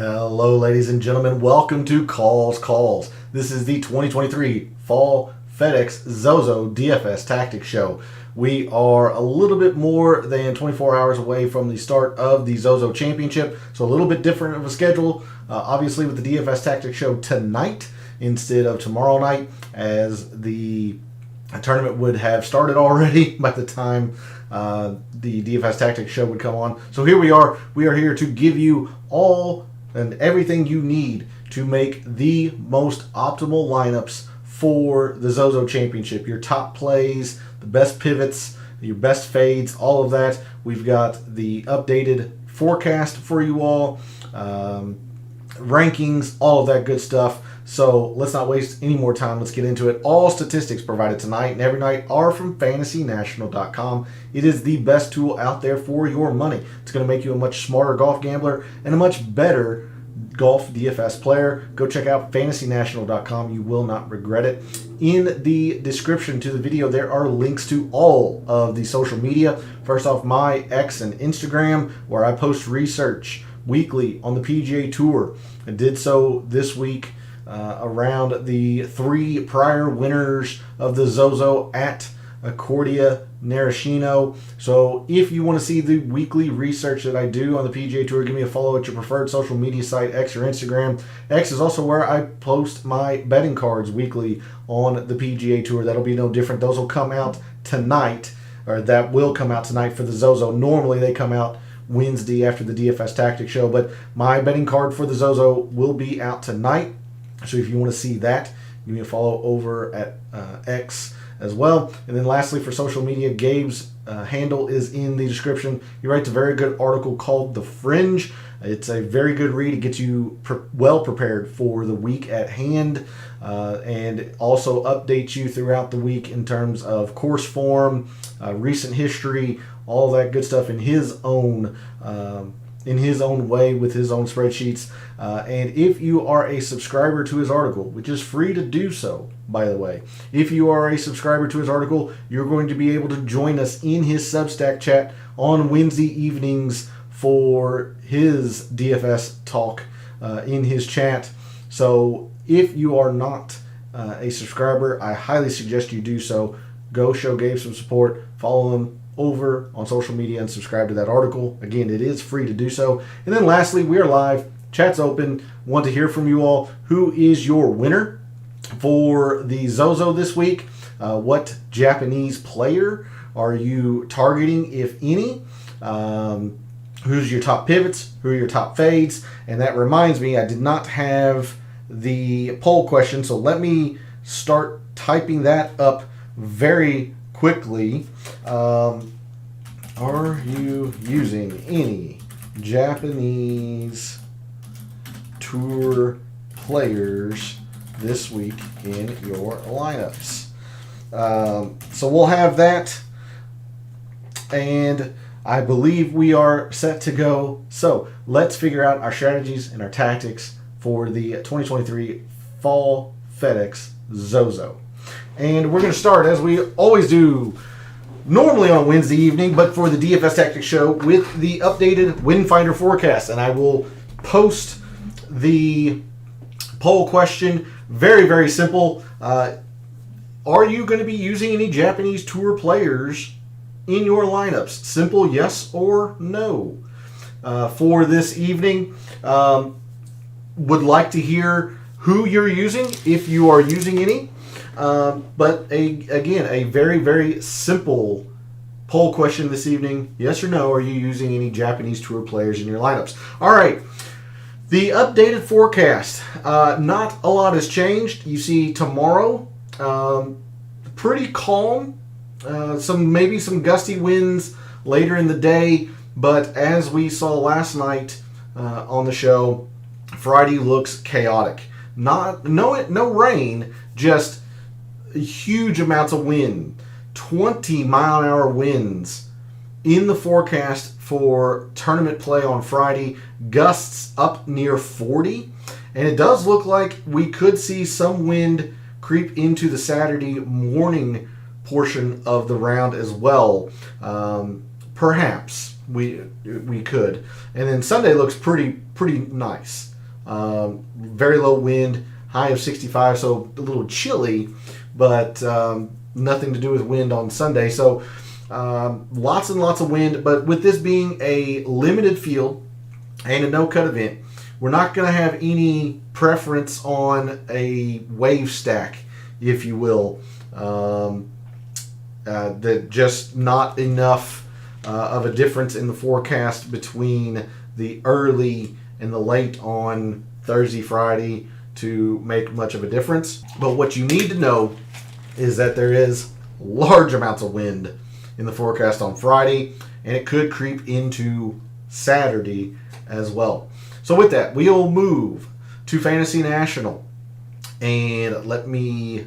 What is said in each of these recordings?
Hello, ladies and gentlemen. Welcome to Calls. This is the 2023 Fall FedEx Zozo DFS Tactics Show. We are a little bit more than 24 hours away from the start of the Zozo Championship, so a little bit different of a schedule. Obviously, with the DFS Tactics Show tonight instead of tomorrow night, as the tournament would have started already by the time the DFS Tactics Show would come on. So here we are. We are here to give you all and everything you need to make the most optimal lineups for the Zozo Championship. Your top plays, the best pivots, your best fades, all of that. We've got the updated forecast for you all, rankings, all of that good stuff. So let's not waste any more time. Let's get into it. All statistics provided tonight and every night are from FantasyNational.com. It is the best tool out there for your money. It's going to make you a much smarter golf gambler and a much better golf DFS player. Go check out FantasyNational.com. You will not regret it. In the description to the video, there are links to all of the social media. First off, my X and Instagram, where I post research weekly on the PGA Tour. I did so this week around the three prior winners of the Zozo at Accordia Narashino. So if you want to see the weekly research that I do on the PGA Tour, give me a follow at your preferred social media site, X or Instagram. X is also where I post my betting cards weekly on the PGA Tour. That'll be no different. Those will come out tonight, or that will come out tonight for the Zozo. Normally they come out Wednesday after the DFS Tactics Show, but my betting card for the Zozo will be out tonight. So if you want to see that, give me a follow over at X as well. And then lastly, for social media, Gabe's handle is in the description. He writes a very good article called The Fringe. It's a very good read. It gets you well prepared for the week at hand, and also updates you throughout the week in terms of course form, recent history, all that good stuff in his own way with his own spreadsheets. And if you are a subscriber to his article, which is free to do so, by the way, if you are a subscriber to his article, you're going to be able to join us in his Substack chat on Wednesday evenings for his DFS talk in his chat. So if you are not a subscriber, I highly suggest you do so. Go show Gabe some support, follow him over on social media and subscribe to that article. Again, it is free to do so. And then lastly, we are live. Chat's open. Want to hear from you all. Who is your winner for the Zozo this week? What Japanese player are you targeting, if any? Who's your top pivots? Who are your top fades? And that reminds me, I did not have the poll question, so let me start typing that up very quickly. Are you using any Japanese tour players this week in your lineups? So we'll have that, and I believe we are set to go. So let's figure out our strategies and our tactics for the 2023 Fall FedEx Zozo. And we're going to start, as we always do, normally on Wednesday evening, but for the DFS Tactics Show, with the updated Windfinder forecast. And I will post the poll question. Very, very simple. Are you going to be using any Japanese tour players in your lineups? Simple yes or no. For this evening, would like to hear who you're using, if you are using any. But again, a very, very simple poll question this evening. Yes or no, are you using any Japanese tour players in your lineups? All right. The updated forecast. Not a lot has changed. You see tomorrow, pretty calm. Maybe some gusty winds later in the day. But as we saw last night on the show, Friday looks chaotic. No rain, just huge amounts of wind, 20-mile-an-hour winds in the forecast for tournament play on Friday, gusts up near 40, and it does look like we could see some wind creep into the Saturday morning portion of the round as well, perhaps. we could. And then Sunday looks pretty nice. Very low wind, high of 65, so a little chilly, but nothing to do with wind on Sunday. So lots and lots of wind. But with this being a limited field and a no-cut event, we're not going to have any preference on a wave stack, if you will. That just not enough of a difference in the forecast between the early and the late on Thursday, Friday to make much of a difference. But what you need to know is that there is large amounts of wind in the forecast on Friday, and it could creep into Saturday as well. So with that, we'll move to Fantasy National, and let me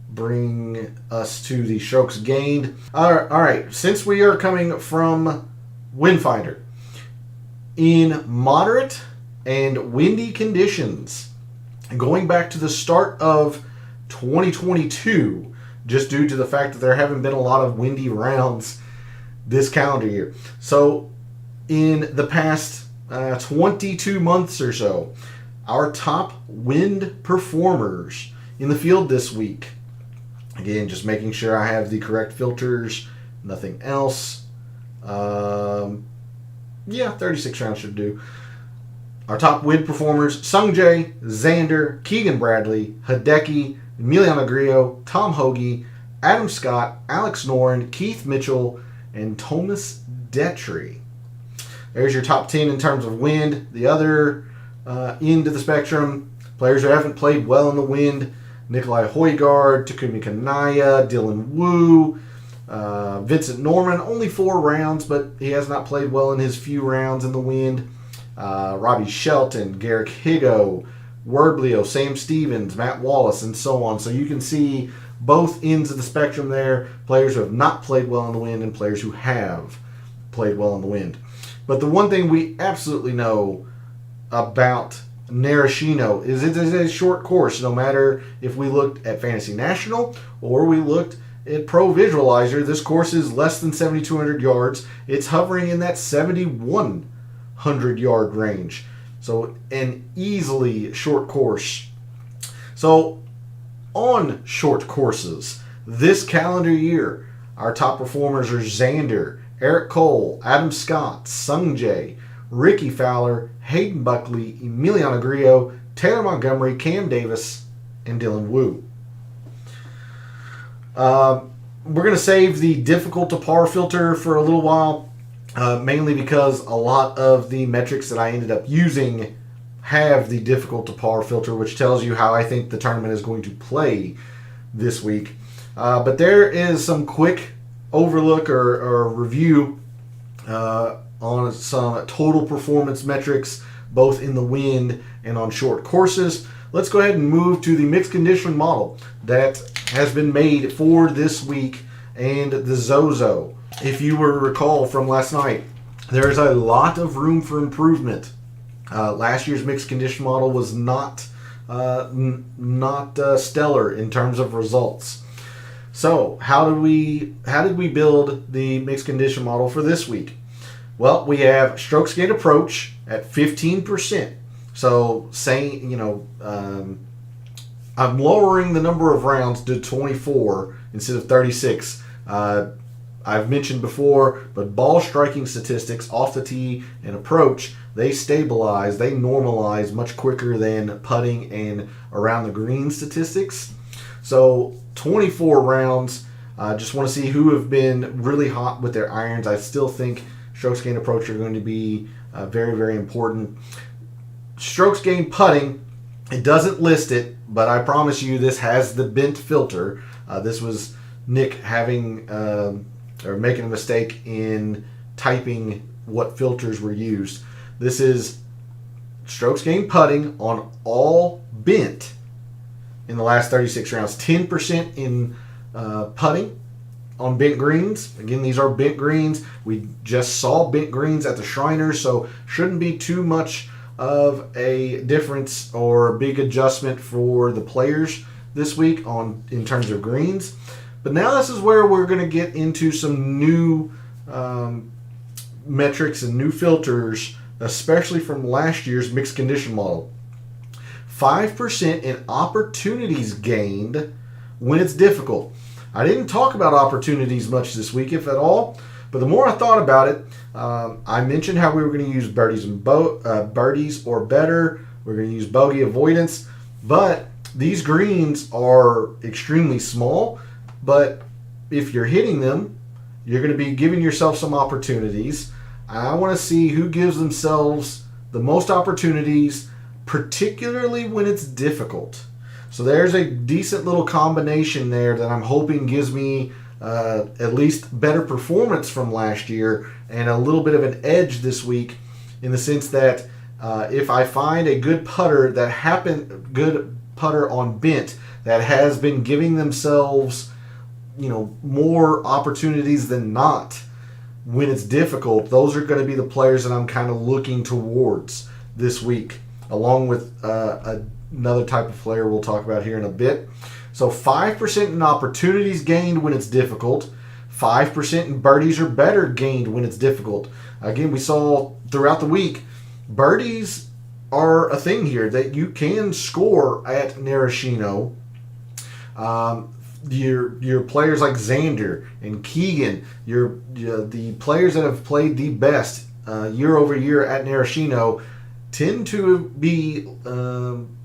bring us to the strokes gained. All right, since we are coming from Windfinder, in moderate and windy conditions, going back to the start of 2022, just due to the fact that there haven't been a lot of windy rounds this calendar year. So in the past 22 months or so, our top wind performers in the field this week, again, just making sure I have the correct filters, nothing else. 36 rounds should do. Our top wind performers: Sungjae, Xander, Keegan Bradley, Hideki, Emiliano Grillo, Tom Hoagie, Adam Scott, Alex Noren, Keith Mitchell, and Thomas Detry. There's your top 10 in terms of wind. The other end of the spectrum, players who haven't played well in the wind: Nikolai Højgaard, Takumi Kanaya, Dylan Wu, Vincent Norman, only 4 rounds, but he has not played well in his few rounds in the wind. Robbie Shelton, Garrick Higo, Wordbleo, Sam Stevens, Matt Wallace, and so on. So you can see both ends of the spectrum there, players who have not played well in the wind and players who have played well in the wind. But the one thing we absolutely know about Narashino is it is a short course. No matter if we looked at Fantasy National or we looked at Pro Visualizer, this course is less than 7,200 yards. It's hovering in that 7,100 yard range. So an easily short course. So on short courses this calendar year, our top performers are Xander, Eric Cole, Adam Scott, Sungjae, Ricky Fowler, Hayden Buckley, Emiliano Grillo, Taylor Montgomery, Cam Davis, and Dylan Wu. We're going to save the difficult to par filter for a little while, mainly because a lot of the metrics that I ended up using have the difficult to par filter, which tells you how I think the tournament is going to play this week. But there is some quick overlook or review on some total performance metrics, both in the wind and on short courses. Let's go ahead and move to the mixed condition model that has been made for this week and the Zozo. If you were to recall from last night, there's a lot of room for improvement. Last year's mixed condition model was not stellar in terms of results. So how did we build the mixed condition model for this week? Well, we have strokes gained approach at 15%. So saying, I'm lowering the number of rounds to 24 instead of 36. I've mentioned before, but ball striking statistics off the tee and approach, they stabilize, they normalize much quicker than putting and around the green statistics. So 24 rounds. Just want to see who have been really hot with their irons. I still think strokes gained approach are going to be very, very important. Strokes gained putting, it doesn't list it, but I promise you this has the bent filter. This was Nick having or making a mistake in typing what filters were used. This is strokes gained putting on all bent in the last 36 rounds. 10% in putting on bent greens. Again, these are bent greens. We just saw bent greens at the Shriners, so shouldn't be too much of a difference or big adjustment for the players this week in terms of greens. But now this is where we're going to get into some new metrics and new filters, especially from last year's mixed condition model. 5% in opportunities gained when it's difficult. I didn't talk about opportunities much this week, if at all, but the more I thought about it, I mentioned how we were going to use birdies and birdies or better. We're going to use bogey avoidance, but these greens are extremely small. But if you're hitting them, you're going to be giving yourself some opportunities. I want to see who gives themselves the most opportunities, particularly when it's difficult. So there's a decent little combination there that I'm hoping gives me at least better performance from last year and a little bit of an edge this week, in the sense that if I find a good putter on bent that has been giving themselves, more opportunities than not when it's difficult, those are going to be the players that I'm kind of looking towards this week, along with another type of player we'll talk about here in a bit. So 5% in opportunities gained when it's difficult, 5% in birdies or better gained when it's difficult. Again, we saw throughout the week, birdies are a thing here that you can score at Narashino. Your players like Xander and Keegan, the players that have played the best year over year at Narashino tend to be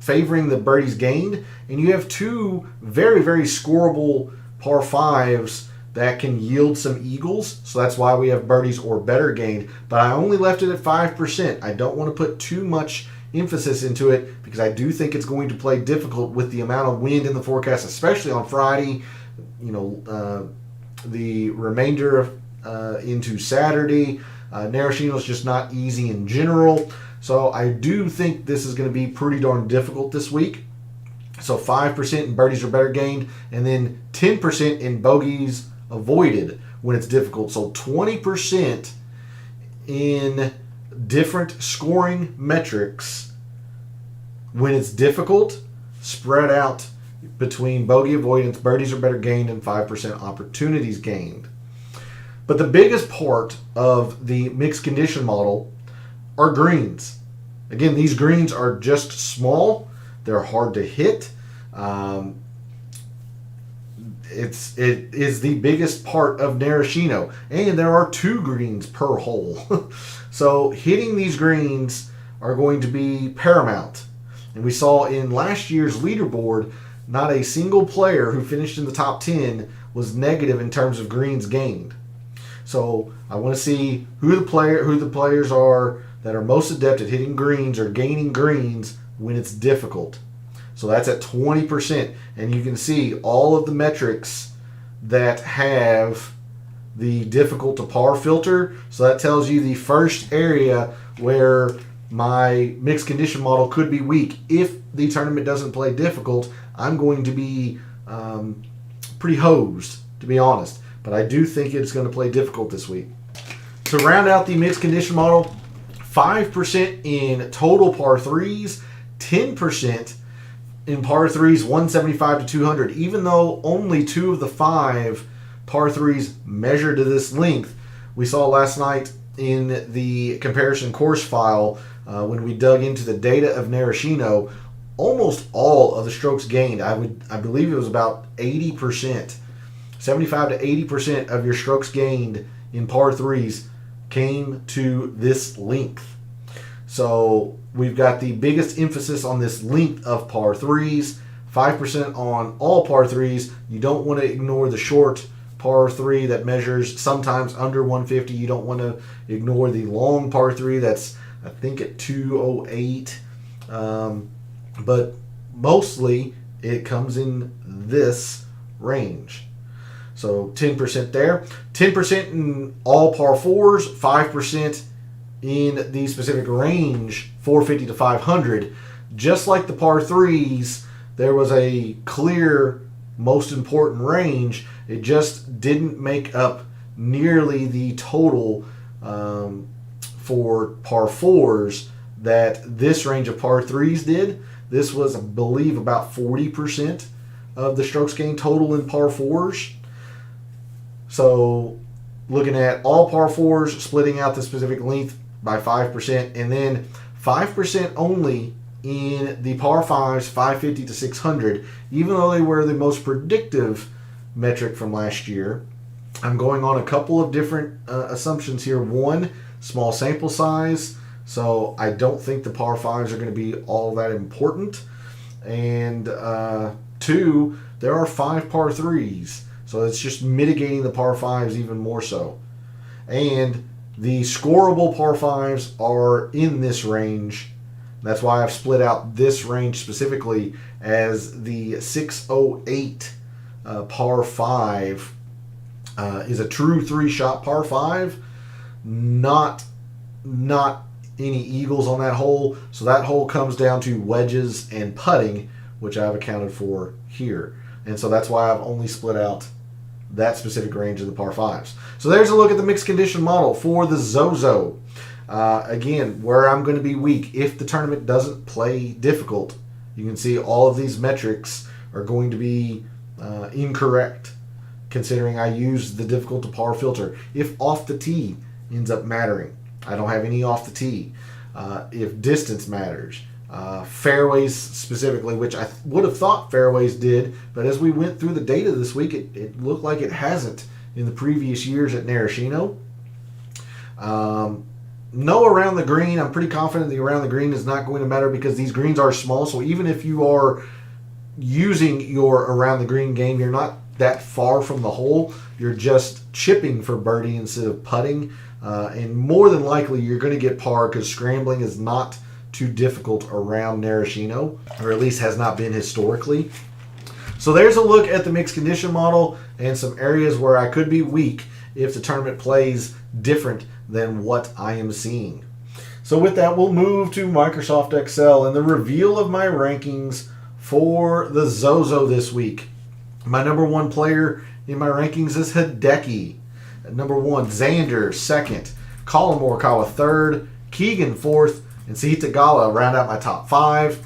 favoring the birdies gained, and you have two very, very scoreable par fives that can yield some eagles, so that's why we have birdies or better gained. But I only left it at 5%. I don't want to put too much emphasis into it because I do think it's going to play difficult with the amount of wind in the forecast, especially on Friday, the remainder of into Saturday. Narashino is just not easy in general. So I do think this is going to be pretty darn difficult this week. So 5% in birdies or better gained, and then 10% in bogeys avoided when it's difficult. So 20% in different scoring metrics when it's difficult, spread out between bogey avoidance, birdies or better gained, and 5% opportunities gained. But the biggest part of the mixed condition model are greens. Again, these greens are just small. They're hard to hit. It is the biggest part of Narashino, and there are 2 greens per hole. So hitting these greens are going to be paramount. And we saw in last year's leaderboard, not a single player who finished in the top 10 was negative in terms of greens gained. So I want to see who the players are that are most adept at hitting greens or gaining greens when it's difficult. So that's at 20%. And you can see all of the metrics that have the difficult to par filter. So that tells you the first area where my mixed condition model could be weak. If the tournament doesn't play difficult, I'm going to be pretty hosed, to be honest. But I do think it's going to play difficult this week. To round out the mixed condition model, 5% in total par 3s, 10% in par 3s 175 to 200. Even though only 2 of the 5 par 3s measure to this length, we saw last night in the comparison course file when we dug into the data of Narashino, almost all of the strokes gained, I believe it was about 80%, 75 to 80% of your strokes gained in par 3s came to this length. So we've got the biggest emphasis on this length of par 3s, 5% on all par 3s. You don't want to ignore the short par 3 that measures sometimes under 150. You don't want to ignore the long par 3 that's, I think, at 208. But mostly it comes in this range. So 10% there. 10% in all par 4s, 5% in the specific range, 450 to 500. Just like the par 3s, there was a clear most important range. It just didn't make up nearly the total for par 4s that this range of par 3s did. This was, I believe, about 40% of the strokes gained total in par 4s. So looking at all par 4s, splitting out the specific length by 5%, and then 5% only in the par 5s, 550 to 600, even though they were the most predictive metric from last year. I'm going on a couple of different assumptions here. One, small sample size, so I don't think the par 5s are going to be all that important. And two, there are 5 par 3s, so it's just mitigating the par 5s even more so. And the scoreable par 5s are in this range. That's why I've split out this range specifically as the 608 par 5 is a true 3-shot par 5, not any eagles on that hole. So that hole comes down to wedges and putting, which I've accounted for here. And so that's why I've only split out that specific range of the par 5s. So there's a look at the mixed condition model for the Zozo. Again, where I'm going to be weak if the tournament doesn't play difficult. You can see all of these metrics are going to be incorrect, considering I used the difficult to par filter. If off the tee ends up mattering, I don't have any off the tee. If distance matters, fairways specifically, which I would have thought fairways did, but as we went through the data this week, it looked like it hasn't in the previous years at Narashino. No around the green. I'm pretty confident the around the green is not going to matter because these greens are small. So even if you are using your around the green game, you're not that far from the hole. You're just chipping for birdie instead of putting. And more than likely, you're going to get par because scrambling is not too difficult around Narashino, or at least has not been historically. So there's a look at the mixed condition model and some areas where I could be weak if the tournament plays different than what I am seeing. So with that, we'll move to Microsoft Excel and the reveal of my rankings for the Zozo this week. My number 1 player in my rankings is Hideki. At number 1, Xander, 2nd. Colin Morikawa, 3rd. Keegan, 4th. And Sahita Gala round out my top 5.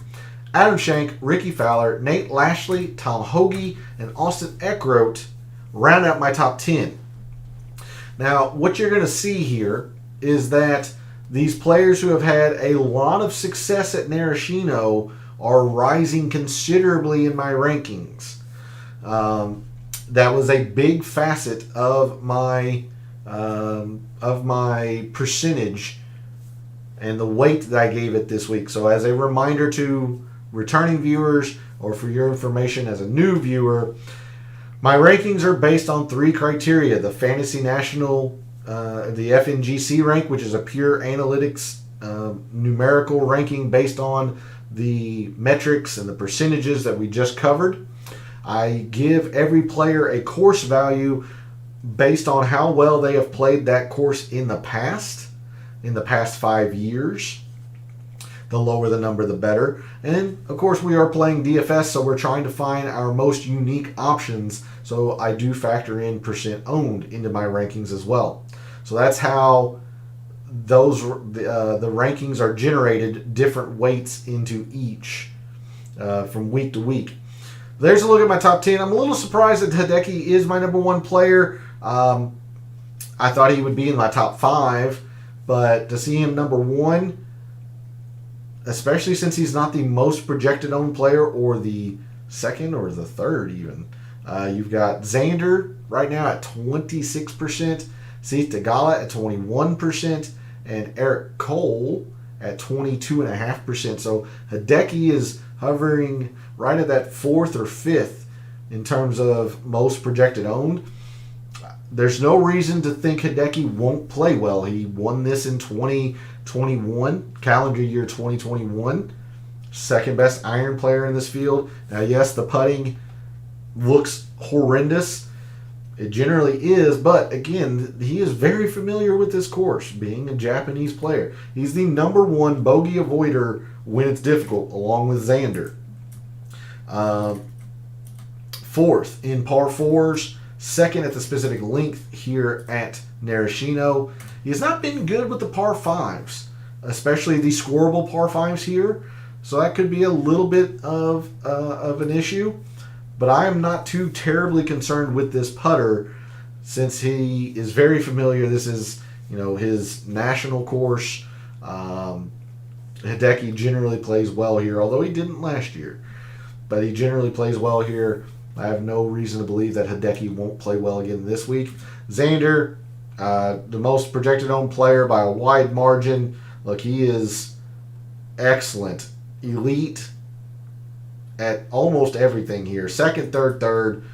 Adam Schenk, Ricky Fowler, Nate Lashley, Tom Hoagie, and Austin Eckroat round out my top 10. Now, what you're going to see here is that these players who have had a lot of success at Narashino are rising considerably in my rankings. That was a big facet of my percentage and the weight that I gave it this week. So as a reminder to returning viewers, or for your information as a new viewer, my rankings are based on 3 criteria: the Fantasy National, the FNGC rank, which is a pure analytics numerical ranking based on the metrics and the percentages that we just covered. I give every player a course value based on how well they have played that course in the past 5 years. The lower the number, the better. And of course, we are playing DFS, so we're trying to find our most unique options. So I do factor in percent owned into my rankings as well. So that's how the rankings are generated, different weights into each from week to week. There's a look at my top 10. I'm a little surprised that Hideki is my number 1 player. I thought he would be in my top 5, but to see him number 1, especially since he's not the most projected owned player, or the 2nd or the 3rd even. You've got Xander right now at 26%, Sahita Gala at 21%, and Eric Cole at 22.5%. So Hideki is hovering right at that 4th or 5th in terms of most projected owned. There's no reason to think Hideki won't play well. He won this in 2021, calendar year 2021. 2nd best iron player in this field. Now, yes, the putting looks horrendous. It generally is, but again, he is very familiar with this course, being a Japanese player. He's the number 1 bogey avoider when it's difficult, along with Xander. 4th in par 4s, 2nd at the specific length here at Narashino. He has not been good with the par 5s, especially the scoreable par 5s here. So that could be a little bit of an issue. But I am not too terribly concerned with this putter since he is very familiar, this is, his national course. Hideki generally plays well here, although he didn't last year. But he generally plays well here. I have no reason to believe that Hideki won't play well again this week. Xander, the most projected owned player by a wide margin. Look, he is excellent. Elite at almost everything here. Second, third.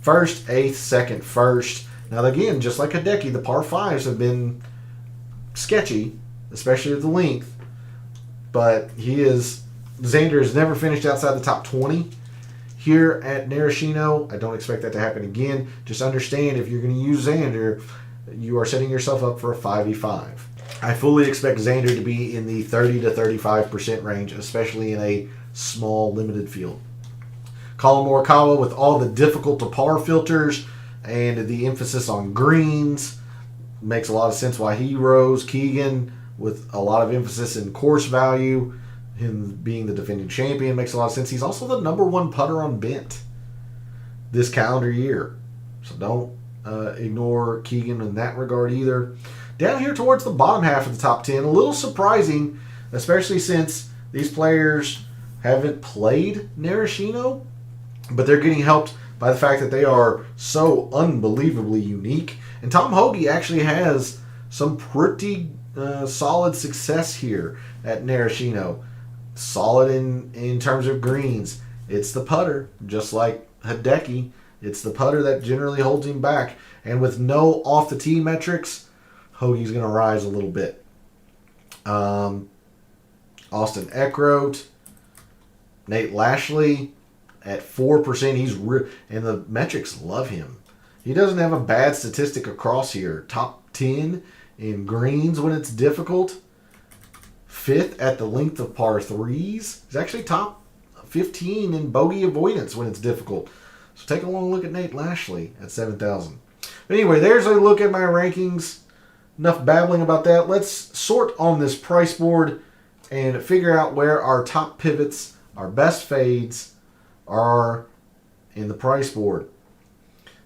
First, eighth, second, first. Now, again, just like Hideki, the par 5s have been sketchy, especially at the length. But Xander has never finished outside the top 20. Here at Narashino, I don't expect that to happen again. Just understand, if you're going to use Xander, you are setting yourself up for a 5v5. I fully expect Xander to be in the 30 to 35% range, especially in a small, limited field. Colin Morikawa, with all the difficult to par filters and the emphasis on greens, makes a lot of sense why he rose. Keegan, with a lot of emphasis in course value, him being the defending champion, makes a lot of sense. He's also the number 1 putter on bent this calendar year. So don't ignore Keegan in that regard either. Down here towards the bottom half of the top 10, a little surprising, especially since these players haven't played Narashino, but they're getting helped by the fact that they are so unbelievably unique. And Tom Hoge actually has some pretty solid success here at Narashino. Solid in terms of greens. It's the putter, just like Hideki. It's the putter that generally holds him back. And with no off-the-tee metrics, Hoagie's going to rise a little bit. Austin Eckroat, Nate Lashley at 4%. And the metrics love him. He doesn't have a bad statistic across here. Top 10 in greens when it's difficult. 5th at the length of par 3s. He's actually top 15 in bogey avoidance when it's difficult. So take a long look at Nate Lashley at 7,000. But anyway, there's a look at my rankings. Enough babbling about that. Let's sort on this price board and figure out where our top pivots, our best fades, are in the price board.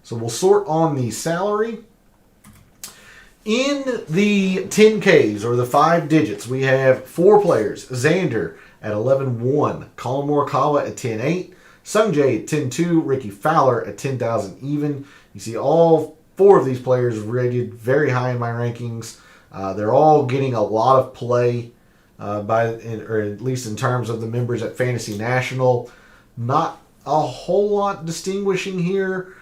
So we'll sort on the salary. In the 10Ks, or the 5 digits, we have 4 players. Xander at 11.1, Colin Morikawa at 10.8, Sungjae at 10.2, Ricky Fowler at 10,000 even. You see all 4 of these players rated very high in my rankings. They're all getting a lot of play, or at least in terms of the members at Fantasy National. Not a whole lot distinguishing here.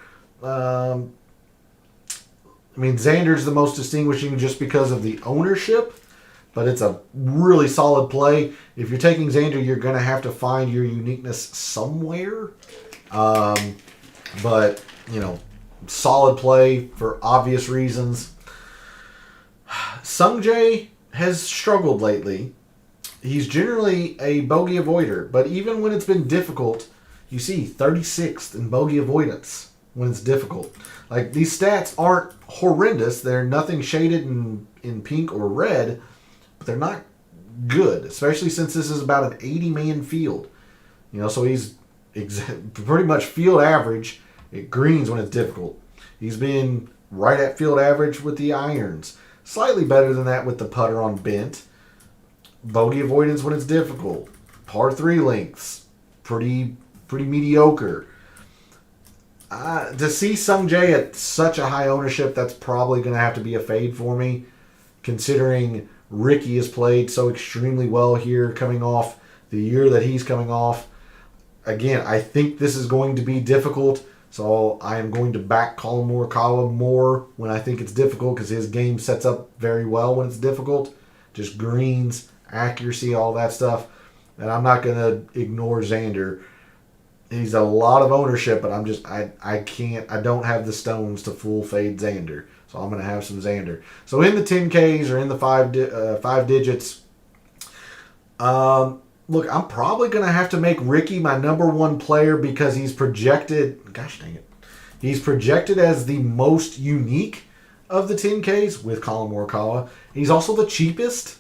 Xander's the most distinguishing just because of the ownership, but it's a really solid play. If you're taking Xander, you're going to have to find your uniqueness somewhere. But, solid play for obvious reasons. Sungjae has struggled lately. He's generally a bogey avoider, but even when it's been difficult, you see 36th in bogey avoidance when it's difficult. Like, these stats aren't horrendous. They're nothing shaded in pink or red, but they're not good, especially since this is about an 80-man field. So he's pretty much field average at greens when it's difficult. He's been right at field average with the irons. Slightly better than that with the putter on bent. Bogey avoidance when it's difficult. Par 3 lengths, pretty mediocre. To see Sungjae at such a high ownership, that's probably going to have to be a fade for me, considering Ricky has played so extremely well here coming off the year that he's coming off. Again, I think this is going to be difficult, so I am going to back Colin Morikawa more when I think it's difficult because his game sets up very well when it's difficult. Just greens, accuracy, all that stuff. And I'm not going to ignore Xander. He's a lot of ownership, but I don't have the stones to full fade Xander. So I'm going to have some Xander. So in the 10Ks or in the 5 digits, look, I'm probably going to have to make Ricky my number 1 player because he's projected, gosh dang it, he's projected as the most unique of the 10Ks with Colin Morikawa. He's also the cheapest,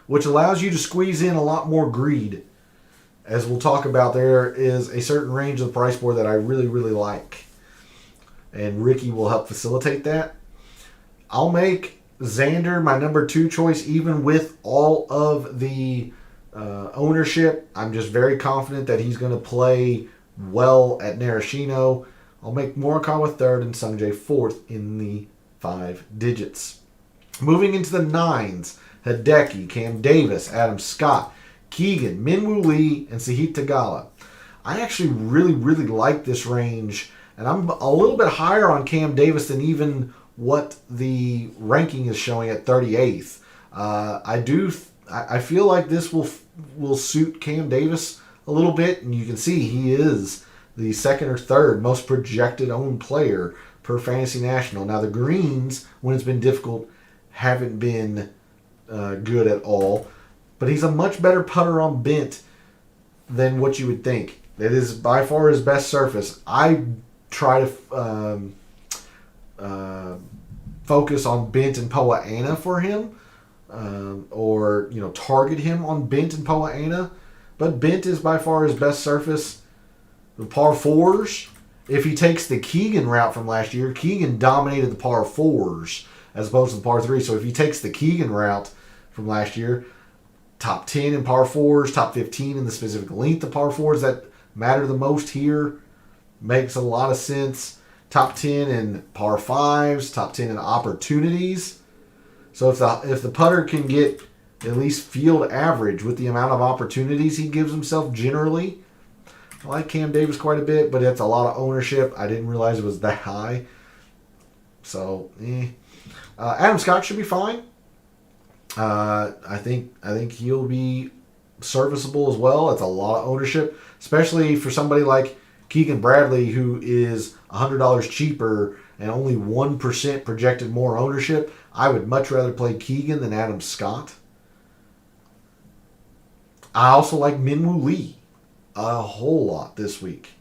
which allows you to squeeze in a lot more greed. As we'll talk about, there is a certain range of the price board that I really, really like. and Ricky will help facilitate that. I'll make Xander my number 2 choice, even with all of the ownership. I'm just very confident that he's going to play well at Narashino. I'll make Morikawa 3rd and Sungjae 4th in the 5 digits. Moving into the 9s, Hideki, Cam Davis, Adam Scott, Keegan, Minwoo Lee, and Sahith Theegala. I actually really like this range, and I'm a little bit higher on Cam Davis than even what the ranking is showing at 38th. I feel like this will suit Cam Davis a little bit, and you can see he is the 2nd or 3rd most projected owned player per Fantasy National. Now the greens, when it's been difficult, haven't been good at all, but he's a much better putter on bent than what you would think. It is by far his best surface. I try to focus on bent and Poa annua for him, or target him on bent and Poa annua, but bent is by far his best surface. The par 4s, if he takes the Keegan route from last year, Keegan dominated the par 4s as opposed to the par 3. So if he takes the Keegan route from last year, top 10 in par 4s, top 15 in the specific length of par 4s that matter the most here, makes a lot of sense. Top 10 in par 5s, top 10 in opportunities. So if the putter can get at least field average with the amount of opportunities he gives himself generally, I like Cam Davis quite a bit, but it's a lot of ownership. I didn't realize it was that high. So, Adam Scott should be fine. I think he'll be serviceable as well. It's a lot of ownership, especially for somebody like Keegan Bradley, who is $100 cheaper and only 1% projected more ownership. I would much rather play Keegan than Adam Scott. I also like Minwoo Lee a whole lot this week.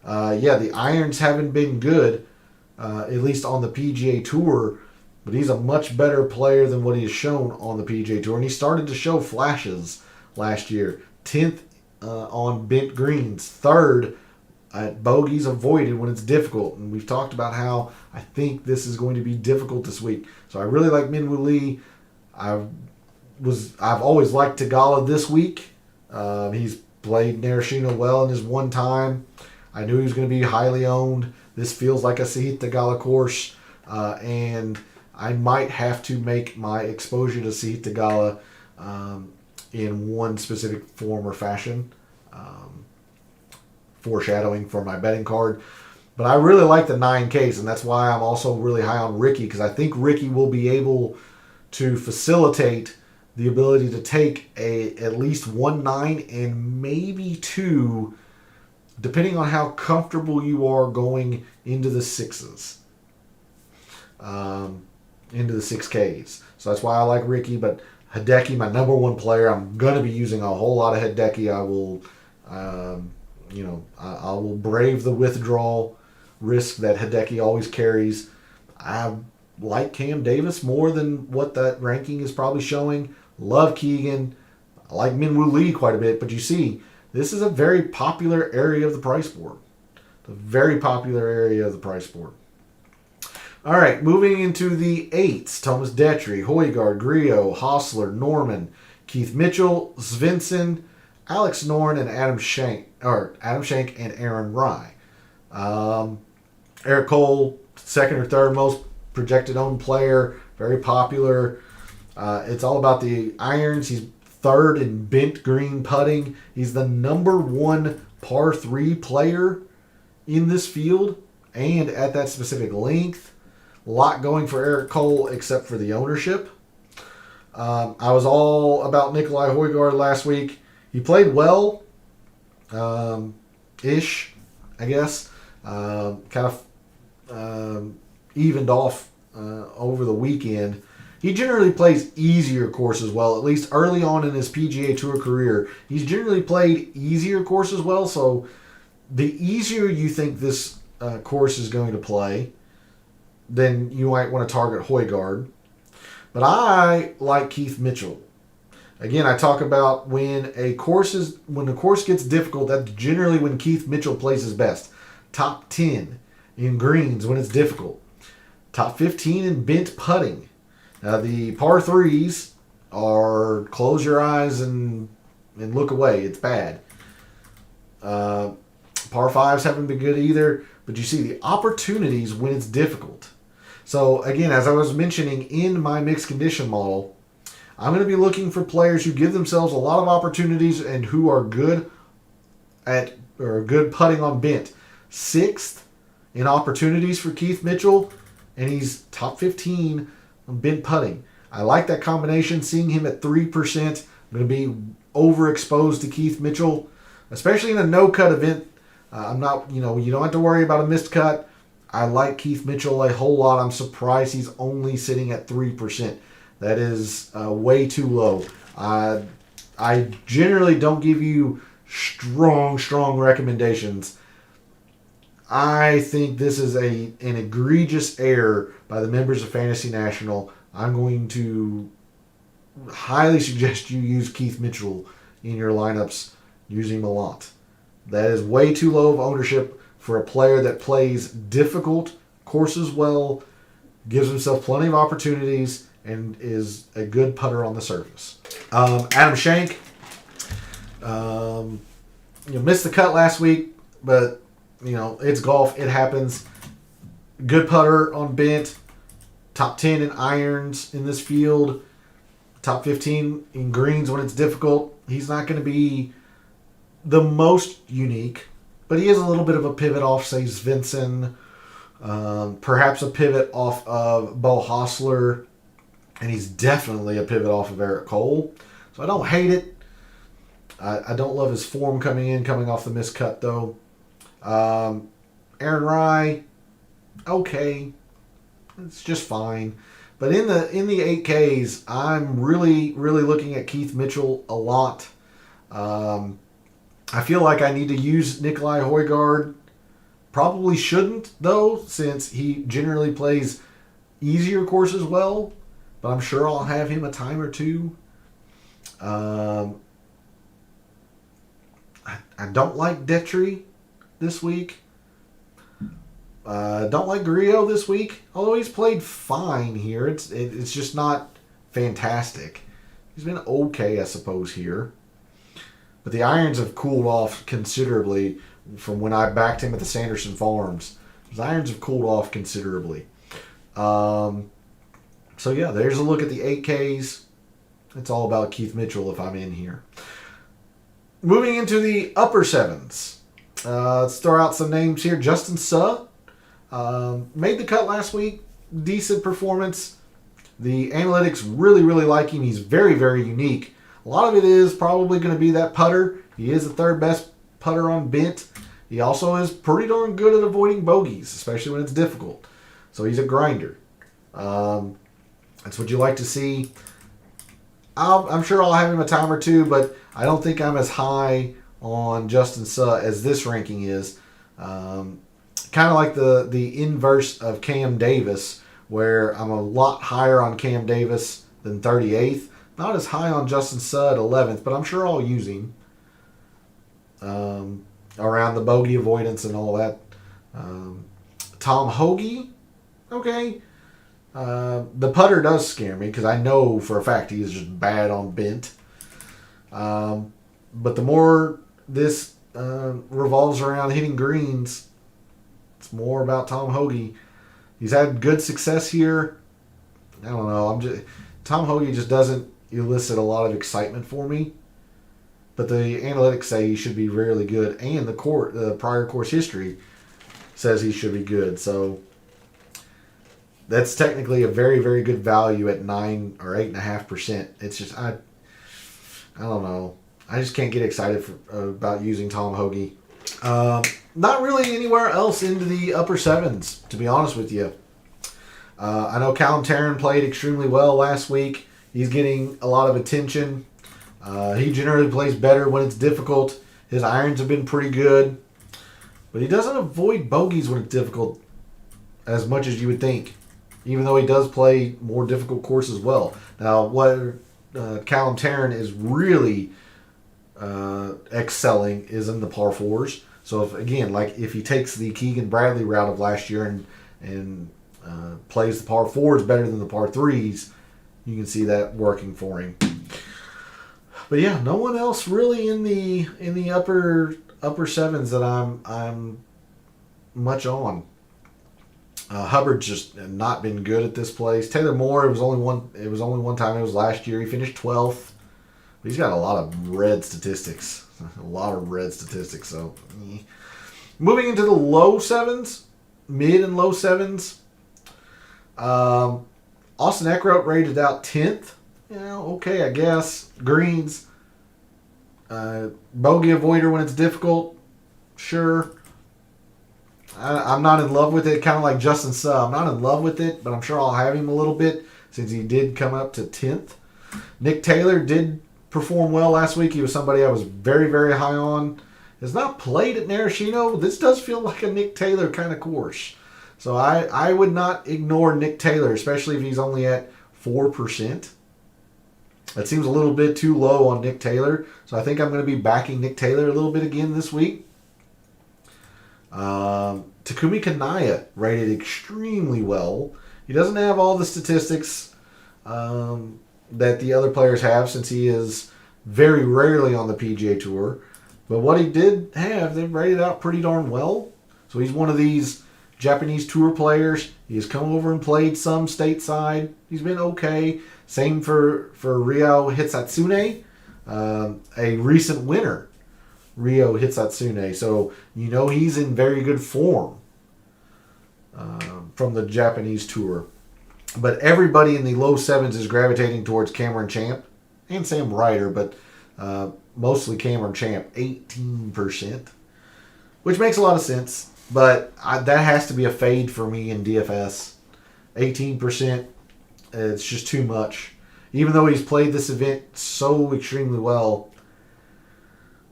The irons haven't been good, at least on the PGA Tour, but he's a much better player than what he has shown on the PGA Tour. And he started to show flashes last year. 10th on bent greens, 3rd at bogeys avoided when it's difficult. And we've talked about how I think this is going to be difficult this week. So I really like Minwoo Lee. I've always liked Theegala this week. He's played Narashino well in his one time. I knew he was going to be highly owned. This feels like a Sahith Theegala course, and I might have to make my exposure to Sahith Theegala in one specific form or fashion, foreshadowing for my betting card. But I really like the 9Ks, and that's why I'm also really high on Ricky, because I think Ricky will be able to facilitate the ability to take at least 1 9 and maybe 2, depending on how comfortable you are going into the 6s, into the 6Ks. So that's why I like Ricky. But Hideki, my number 1 player, I'm going to be using a whole lot of Hideki. I will, I will brave the withdrawal risk that Hideki always carries. I like Cam Davis more than what that ranking is probably showing. Love Keegan. I like Minwoo Lee quite a bit, but you see, this is a very popular area of the price board. A very popular area of the price board. All right, moving into the 8s. Thomas Detry, Højgaard, Griot, Hostler, Norman, Keith Mitchell, Svensson, Alex Noren, and Adam Schenk and Aaron Rai. Eric Cole, 2nd or 3rd most projected owned player, very popular. It's all about the irons. He's 3rd in bent green putting. He's the number 1 par 3 player in this field and at that specific length. A lot going for Eric Cole except for the ownership. I was all about Nikolai Højgaard last week. He played well, ish, I guess. Kind of evened off over the weekend. He generally plays easier courses well, at least early on in his PGA Tour career. He's generally played easier courses well, so the easier you think this course is going to play, then you might want to target Højgaard. But I like Keith Mitchell. Again, I talk about when the course gets difficult, that's generally when Keith Mitchell plays his best. Top 10 in greens when it's difficult. Top 15 in bent putting. Now the par 3s are close your eyes and look away. It's bad. Par 5s haven't been good either. But you see the opportunities when it's difficult. So again, as I was mentioning in my mixed condition model, I'm going to be looking for players who give themselves a lot of opportunities and who are good putting on bent. 6th in opportunities for Keith Mitchell, and he's top 15 on bent putting. I like that combination. Seeing him at 3%, I'm going to be overexposed to Keith Mitchell, especially in a no-cut event. I'm not, you don't have to worry about a missed cut. I like Keith Mitchell a whole lot. I'm surprised he's only sitting at 3%. That is way too low. I generally don't give you strong recommendations. I think this is an egregious error by the members of Fantasy National. I'm going to highly suggest you use Keith Mitchell in your lineups. Use him a lot. That is way too low of ownership for a player that plays difficult courses well, gives himself plenty of opportunities, and is a good putter on the surface. Adam Schenk, missed the cut last week, but it's golf. It happens. Good putter on bent. Top 10 in irons in this field. Top 15 in greens when it's difficult. He's not going to be the most unique, but he is a little bit of a pivot off, say, Svensson. Perhaps a pivot off of Bo Hostler. And he's definitely a pivot off of Eric Cole. So I don't hate it. I don't love his form coming off the miscut, though. Aaron Rye, okay. It's just fine. But in the 8Ks, I'm really looking at Keith Mitchell a lot. I feel like I need to use Nikolai Højgaard. Probably shouldn't, though, since he generally plays easier courses well. But I'm sure I'll have him a time or two. I don't like Detry this week. Don't like Grillo this week. Although he's played fine here. It's just not fantastic. He's been okay, I suppose, here. But the irons have cooled off considerably from when I backed him at the Sanderson Farms. His irons have cooled off considerably. So yeah, there's a look at the 8Ks. It's all about Keith Mitchell if I'm in here. Moving into the upper sevens. Let's throw out some names here. Justin Suh made the cut last week. Decent performance. The analytics really like him. He's very unique. A lot of it is probably going to be that putter. He is the third best putter on bent. He also is pretty darn good at avoiding bogeys, especially when it's difficult. So he's a grinder. That's what you like to see. I'm sure I'll have him a time or two, but I don't think I'm as high on Justin Suh as this ranking is. Kind of like the inverse of Cam Davis, where I'm a lot higher on Cam Davis than 38th. Not as high on Justin Suh at 11th, but I'm sure I'll use him around the bogey avoidance and all that. Tom Hoge, okay. The putter does scare me because I know for a fact he is just bad on bent. But the more this revolves around hitting greens, it's more about Tom Hoge. He's had good success here. I don't know. Tom Hoge just doesn't elicit a lot of excitement for me. But the analytics say he should be really good, and the prior course history says he should be good. So that's technically a very good value at 9 or 8.5%. It's just I don't know. I just can't get excited about using Tom Hoge. Not really anywhere else into the upper sevens, to be honest with you. I know Callum Tarrant played extremely well last week. He's getting a lot of attention. He generally plays better when it's difficult. His irons have been pretty good. But he doesn't avoid bogeys when it's difficult as much as you would think, even though he does play more difficult courses well. Now, what Callum Tarrant is really excelling is in the par 4s. So if he takes the Keegan Bradley route of last year and plays the par fours better than the par threes, you can see that working for him. But yeah, no one else really in the upper sevens that I'm much on. Hubbard's just not been good at this place. Taylor Moore, it was only one time. It was last year. He finished 12th. But he's got a lot of red statistics. So, moving into the low sevens, mid and low sevens. Austin Eckroat rated out 10th. Yeah, okay, I guess. Greens. Bogey avoider when it's difficult. Sure. I'm not in love with it. Kind of like Justin Suh. I'm not in love with it, but I'm sure I'll have him a little bit since he did come up to 10th. Nick Taylor did perform well last week. He was somebody I was very, very high on. Has not played at Narashino. This does feel like a Nick Taylor kind of course. So I would not ignore Nick Taylor, especially if he's only at 4%. That seems a little bit too low on Nick Taylor. So I think I'm going to be backing Nick Taylor a little bit again this week. Takumi Kanaya rated extremely well. He doesn't have all the statistics that the other players have since he is very rarely on the PGA Tour. But what he did have, they rated out pretty darn well. So he's one of these Japanese Tour players. He has come over and played some stateside. He's been okay. Same for Ryo Hitsatsune, a recent winner. Ryo Hitsatsune. So, he's in very good form from the Japanese Tour. But everybody in the low sevens is gravitating towards Cameron Champ and Sam Ryder, but mostly Cameron Champ, 18%, which makes a lot of sense. But that has to be a fade for me in DFS. 18%, it's just too much. Even though he's played this event so extremely well,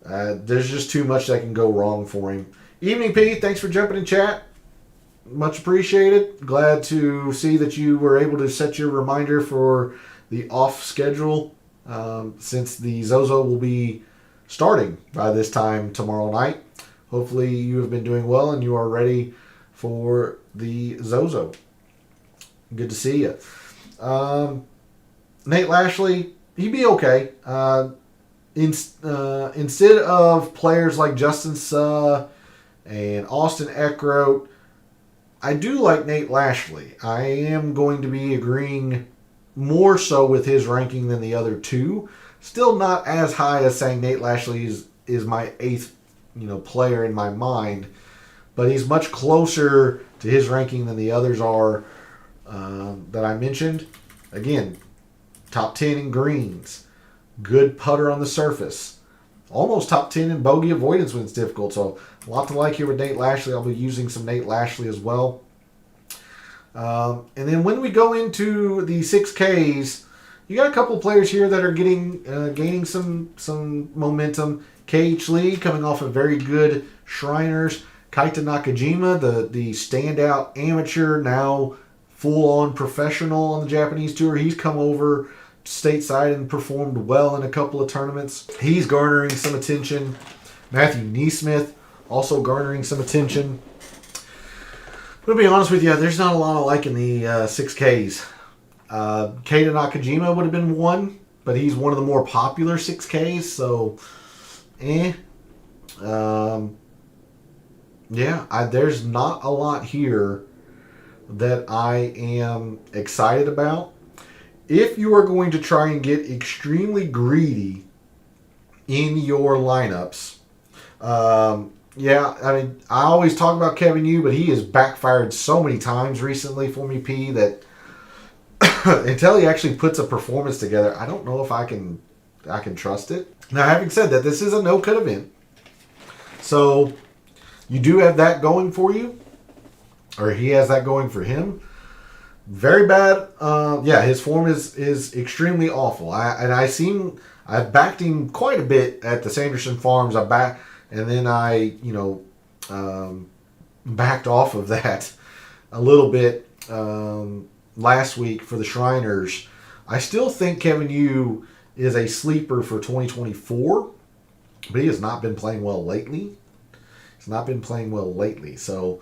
there's just too much that can go wrong for him. Evening, Pete. Thanks for jumping in chat. Much appreciated. Glad to see that you were able to set your reminder for the off schedule since the Zozo will be starting by this time tomorrow night. Hopefully you have been doing well and you are ready for the Zozo. Good to see you. Nate Lashley, he'd be okay. Instead of players like Justin Suh and Austin Eckroat, I do like Nate Lashley. I am going to be agreeing more so with his ranking than the other two. Still not as high as saying Nate Lashley is my 8th player in my mind, but he's much closer to his ranking than the others are that I mentioned. Again, top 10 in greens, good putter on the surface, almost top 10 in bogey avoidance when it's difficult. So a lot to like here with Nate Lashley. I'll be using some Nate Lashley as well. And then when we go into the 6Ks, you got a couple players here that are gaining some momentum. KH Lee coming off a very good Shriners. Kaita Nakajima, the standout amateur, now full-on professional on the Japanese Tour. He's come over stateside and performed well in a couple of tournaments. He's garnering some attention. Matthew Neesmith also garnering some attention. To be honest with you, there's not a lot I like in the 6Ks. Kaita Nakajima would have been one, but he's one of the more popular 6Ks, so there's not a lot here that I am excited about. If you are going to try and get extremely greedy in your lineups, I always talk about Kevin Yu, but he has backfired so many times recently for me, P, that until he actually puts a performance together, I don't know if I can trust it. Now, having said that, this is a no-cut event, so you do have that going for you, or he has that going for him. Very bad. His form is extremely awful. I've backed him quite a bit at the Sanderson Farms. And then I backed off of that a little bit last week for the Shriners. I still think Kevin Yu is a sleeper for 2024, but he has not been playing well lately. He's not been playing well lately. So,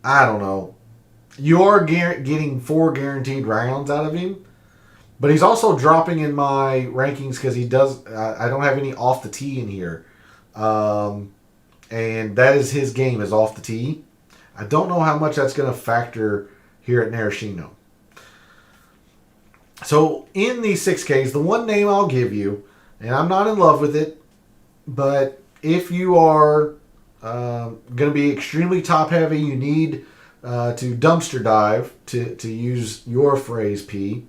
I don't know. You are getting 4 guaranteed rounds out of him. But he's also dropping in my rankings because he does. I don't have any off the tee in here. And that is his game, is off the tee. I don't know how much that's going to factor here at Narashino. So, in these 6Ks, the one name I'll give you, and I'm not in love with it, but if you are going to be extremely top-heavy, you need to dumpster dive, to use your phrase, P,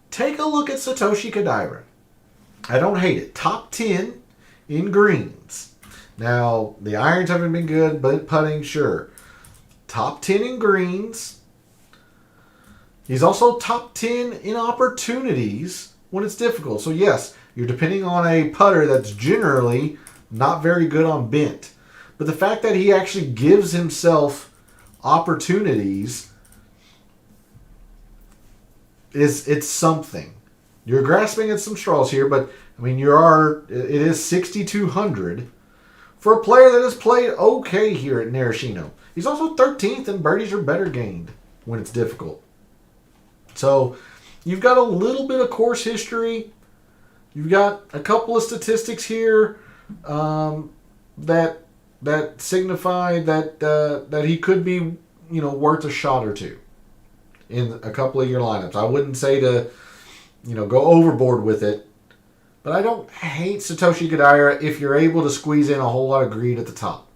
take a look at Satoshi Kodaira. I don't hate it. Top 10 in greens. Now, the irons haven't been good, but putting, sure. Top 10 in greens. He's also top 10 in opportunities when it's difficult. So, yes, you're depending on a putter that's generally not very good on bent. But the fact that he actually gives himself opportunities, it's something. You're grasping at some straws here, but, I mean, it is 6,200 for a player that has played okay here at Narashino. He's also 13th, and birdies are better gained when it's difficult. So, you've got a little bit of course history. You've got a couple of statistics here that signify that he could be, worth a shot or two in a couple of your lineups. I wouldn't say to, go overboard with it, but I don't hate Satoshi Kodaira if you're able to squeeze in a whole lot of greed at the top.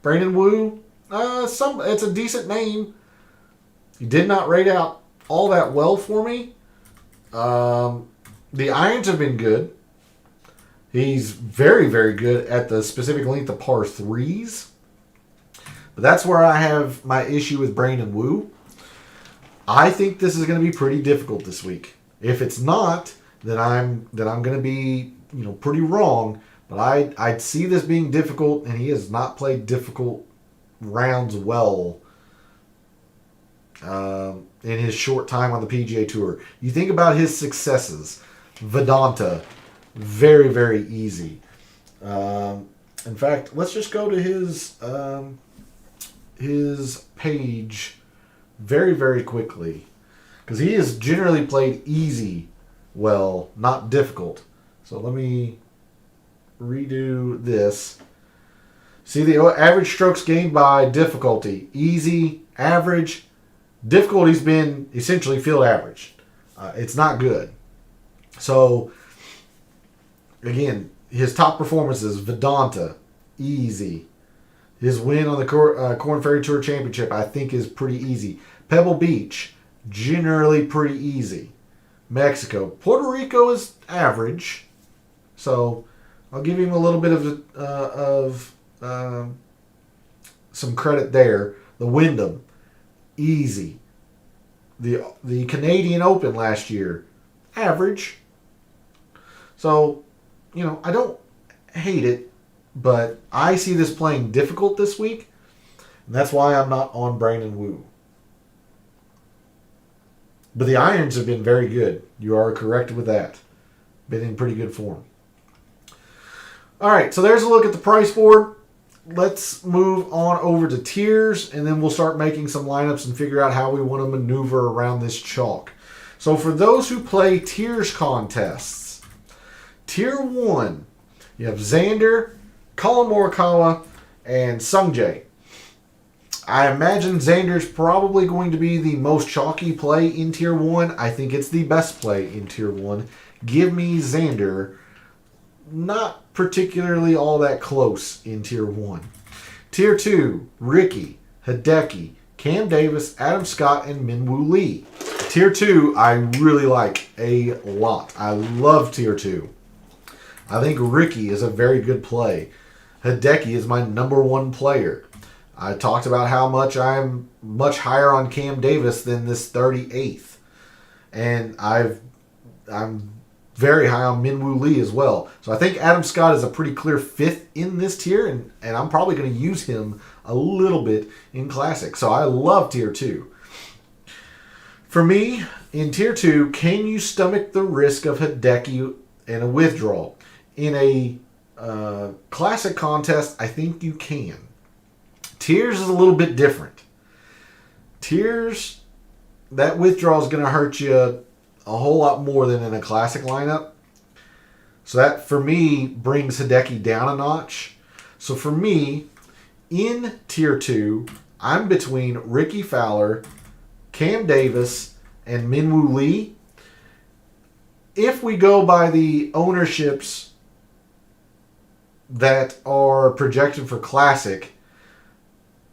Brandon Wu, it's a decent name. He did not rate out all that well for me. The irons have been good. He's very, very good at the specific length of par 3s. But that's where I have my issue with Brandon Wu. I think this is going to be pretty difficult this week. If it's not, then I'm going to be, pretty wrong. But I'd see this being difficult, and he has not played difficult rounds well in his short time on the PGA Tour. You think about his successes. Vedanta, very, very easy. In fact, let's just go to his page very, very quickly, because he has generally played easy well, not difficult. So let me redo this. See the average strokes gained by difficulty. Easy, average. Difficulty's been essentially field average. It's not good. So, again, his top performances, Vedanta, easy. His win on the Korn Ferry Tour Championship, I think, is pretty easy. Pebble Beach, generally pretty easy. Mexico. Puerto Rico is average. So, I'll give him a little bit of some credit there. The Wyndham, easy. The Canadian Open last year, average. So, I don't hate it, but I see this playing difficult this week, and that's why I'm not on Brandon Wu. But the irons have been very good. You are correct with that. Been in pretty good form. All right, so there's a look at the price board. Let's move on over to tiers, and then we'll start making some lineups and figure out how we want to maneuver around this chalk. So for those who play tiers contests, Tier 1, you have Xander, Colin Morikawa, and Sungjae. I imagine Xander's probably going to be the most chalky play in Tier 1. I think it's the best play in Tier 1. Give me Xander. Not particularly all that close in Tier 1. Tier 2, Ricky, Hideki, Cam Davis, Adam Scott, and Minwoo Lee. Tier 2, I really like a lot. I love Tier 2. I think Ricky is a very good play. Hideki is my number 1 player. I talked about how much I'm much higher on Cam Davis than this 38th. And I'm very high on Minwoo Lee as well. So I think Adam Scott is a pretty clear 5th in this tier, and I'm probably going to use him a little bit in Classic. So I love Tier 2. For me, in Tier 2, can you stomach the risk of Hideki and a withdrawal? In a Classic contest, I think you can. Tiers is a little bit different. Tiers, that withdrawal is going to hurt you a whole lot more than in a classic lineup. So that, for me, brings Hideki down a notch. So for me, in Tier 2, I'm between Ricky Fowler, Cam Davis, and Minwoo Lee. If we go by the ownerships that are projected for Classic,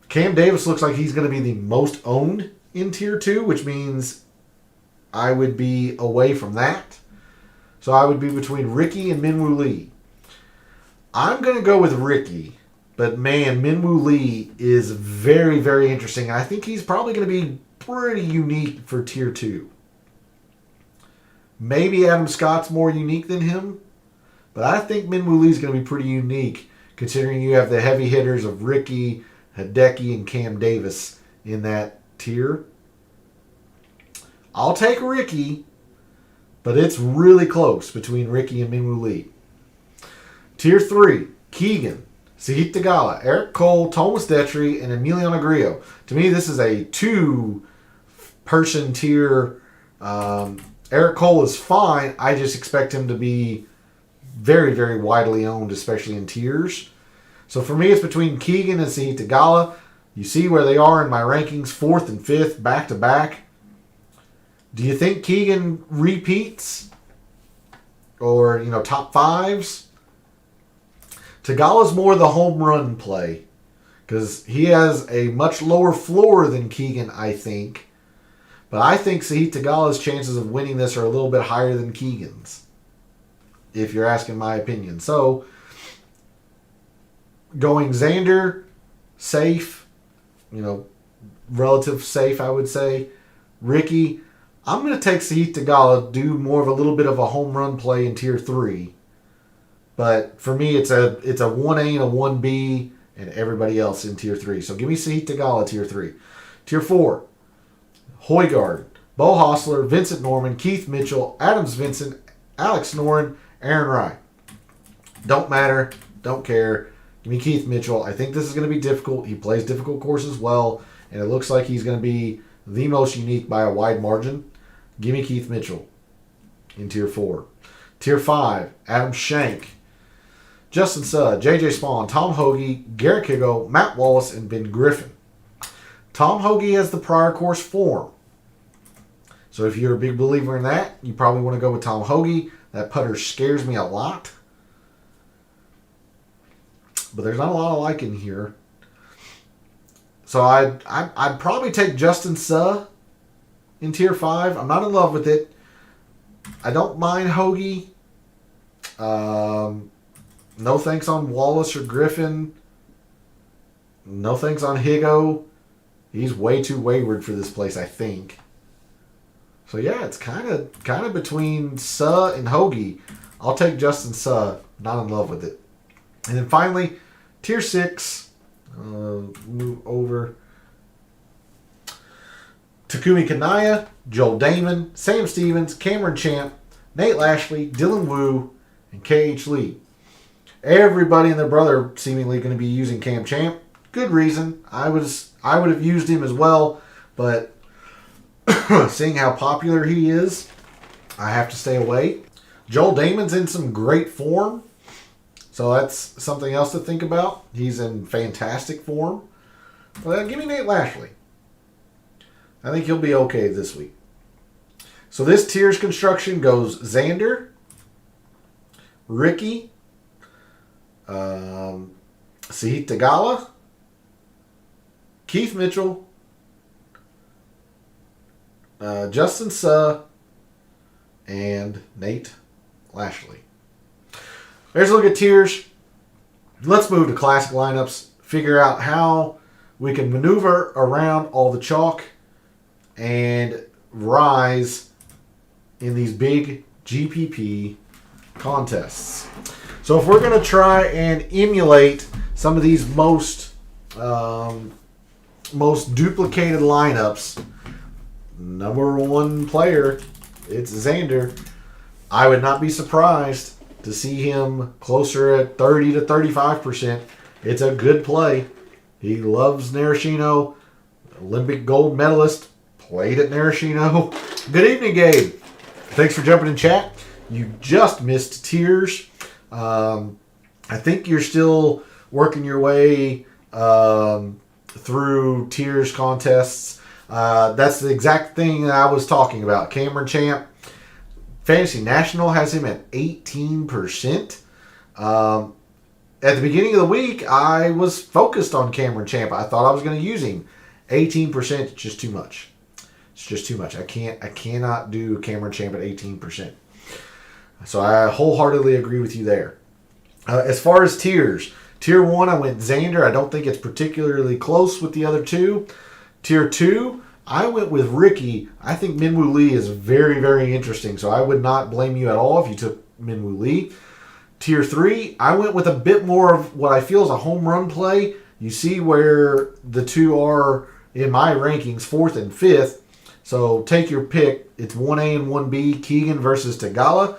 Cam Davis looks like he's going to be the most owned in Tier 2, which means I would be away from that. So I would be between Ricky and Minwoo Lee. I'm going to go with Ricky, but man, Minwoo Lee is very, very interesting. I think he's probably going to be pretty unique for Tier 2. Maybe Adam Scott's more unique than him, but I think Minwoo Lee is going to be pretty unique considering you have the heavy hitters of Ricky, Hideki, and Cam Davis in that tier. I'll take Ricky, but it's really close between Ricky and Minwoo Lee. Tier 3, Keegan, Sahith Theegala, Eric Cole, Thomas Detry, and Emiliano Grillo. To me, this is a 2-person tier. Eric Cole is fine. I just expect him to be very, very widely owned, especially in tiers. So for me, it's between Keegan and Sahith Theegala. You see where they are in my rankings, 4th and 5th, back-to-back. Do you think Keegan repeats? Or, top 5s? Theegala's more the home run play. Because he has a much lower floor than Keegan, I think. But I think Sahith Theegala's chances of winning this are a little bit higher than Keegan's. If you're asking my opinion. So, going Xander, safe. Relative safe, I would say. Ricky, I'm going to take Sahith Theegala, do more of a little bit of a home run play in Tier 3. But for me, it's a 1A and a 1B, and everybody else in Tier 3. So give me Sahith Theegala, Tier 3. Tier 4, Højgaard, Bo Hostler, Vincent Norman, Keith Mitchell, Adams Vincent, Alex Noren, Aaron Rai. Don't matter. Don't care. Give me Keith Mitchell. I think this is going to be difficult. He plays difficult courses well, and it looks like he's going to be the most unique by a wide margin. Give me Keith Mitchell in Tier 4. Tier 5, Adam Schenk, Justin Suh, J.J. Spawn, Tom Hoagie, Garrett Higo, Matt Wallace, and Ben Griffin. Tom Hoagie has the prior course form. So if you're a big believer in that, you probably want to go with Tom Hoagie. That putter scares me a lot. But there's not a lot I like in here. So I'd probably take Justin Suh in Tier 5. I'm not in love with it. I don't mind Hoagie. No thanks on Wallace or Griffin. No thanks on Higo. He's way too wayward for this place, I think. So yeah, it's kind of between Suh and Hoagie. I'll take Justin Suh. Not in love with it. And then finally, Tier 6. Move over. Takumi Kanaya, Joel Damon, Sam Stevens, Cameron Champ, Nate Lashley, Dylan Wu, and KH Lee. Everybody and their brother seemingly going to be using Cam Champ. Good reason. I would have used him as well, but seeing how popular he is, I have to stay away. Joel Damon's in some great form, so that's something else to think about. He's in fantastic form. But give me Nate Lashley. I think he'll be okay this week. So this tier's construction goes Xander, Ricky, Sahith Theegala, Keith Mitchell, Justin Suh, and Nate Lashley. There's a look at tiers. Let's move to classic lineups. Figure out how we can maneuver around all the chalk and rise in these big GPP contests. So if we're going to try and emulate some of these most duplicated lineups, number one player, it's Xander. I would not be surprised to see him closer at 30 to 35%. It's a good play. He loves Narashino. Olympic gold medalist. Played at Narashino. Good evening, Gabe. Thanks for jumping in chat. You just missed tiers. I think you're still working your way through tiers contests. That's the exact thing that I was talking about. Cameron Champ. Fantasy National has him at 18%. At the beginning of the week, I was focused on Cameron Champ. I thought I was going to use him. 18% is just too much. It's just too much. I cannot do Cameron Champ at 18%. So I wholeheartedly agree with you there. As far as tiers, Tier 1, I went Xander. I don't think it's particularly close with the other two. Tier 2, I went with Ricky. I think Minwoo Lee is very, very interesting. So I would not blame you at all if you took Minwoo Lee. Tier 3, I went with a bit more of what I feel is a home run play. You see where the two are in my rankings, 4th and 5th. So take your pick. It's 1A and 1B, Keegan versus Tagala.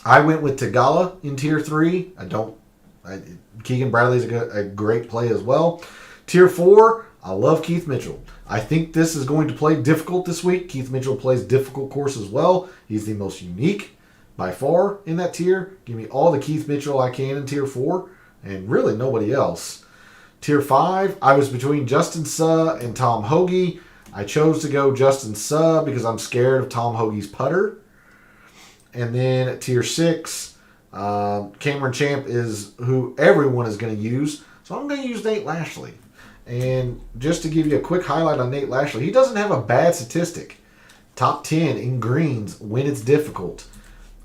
I went with Tagala in Tier 3. Keegan Bradley's a great play as well. Tier 4, I love Keith Mitchell. I think this is going to play difficult this week. Keith Mitchell plays difficult course as well. He's the most unique by far in that tier. Give me all the Keith Mitchell I can in Tier 4 and really nobody else. Tier 5, I was between Justin Suh and Tom Hoagie. I chose to go Justin Suh because I'm scared of Tom Hoagie's putter. And then at Tier 6, Cameron Champ is who everyone is going to use. So I'm going to use Nate Lashley. And just to give you a quick highlight on Nate Lashley, he doesn't have a bad statistic. Top 10 in greens when it's difficult.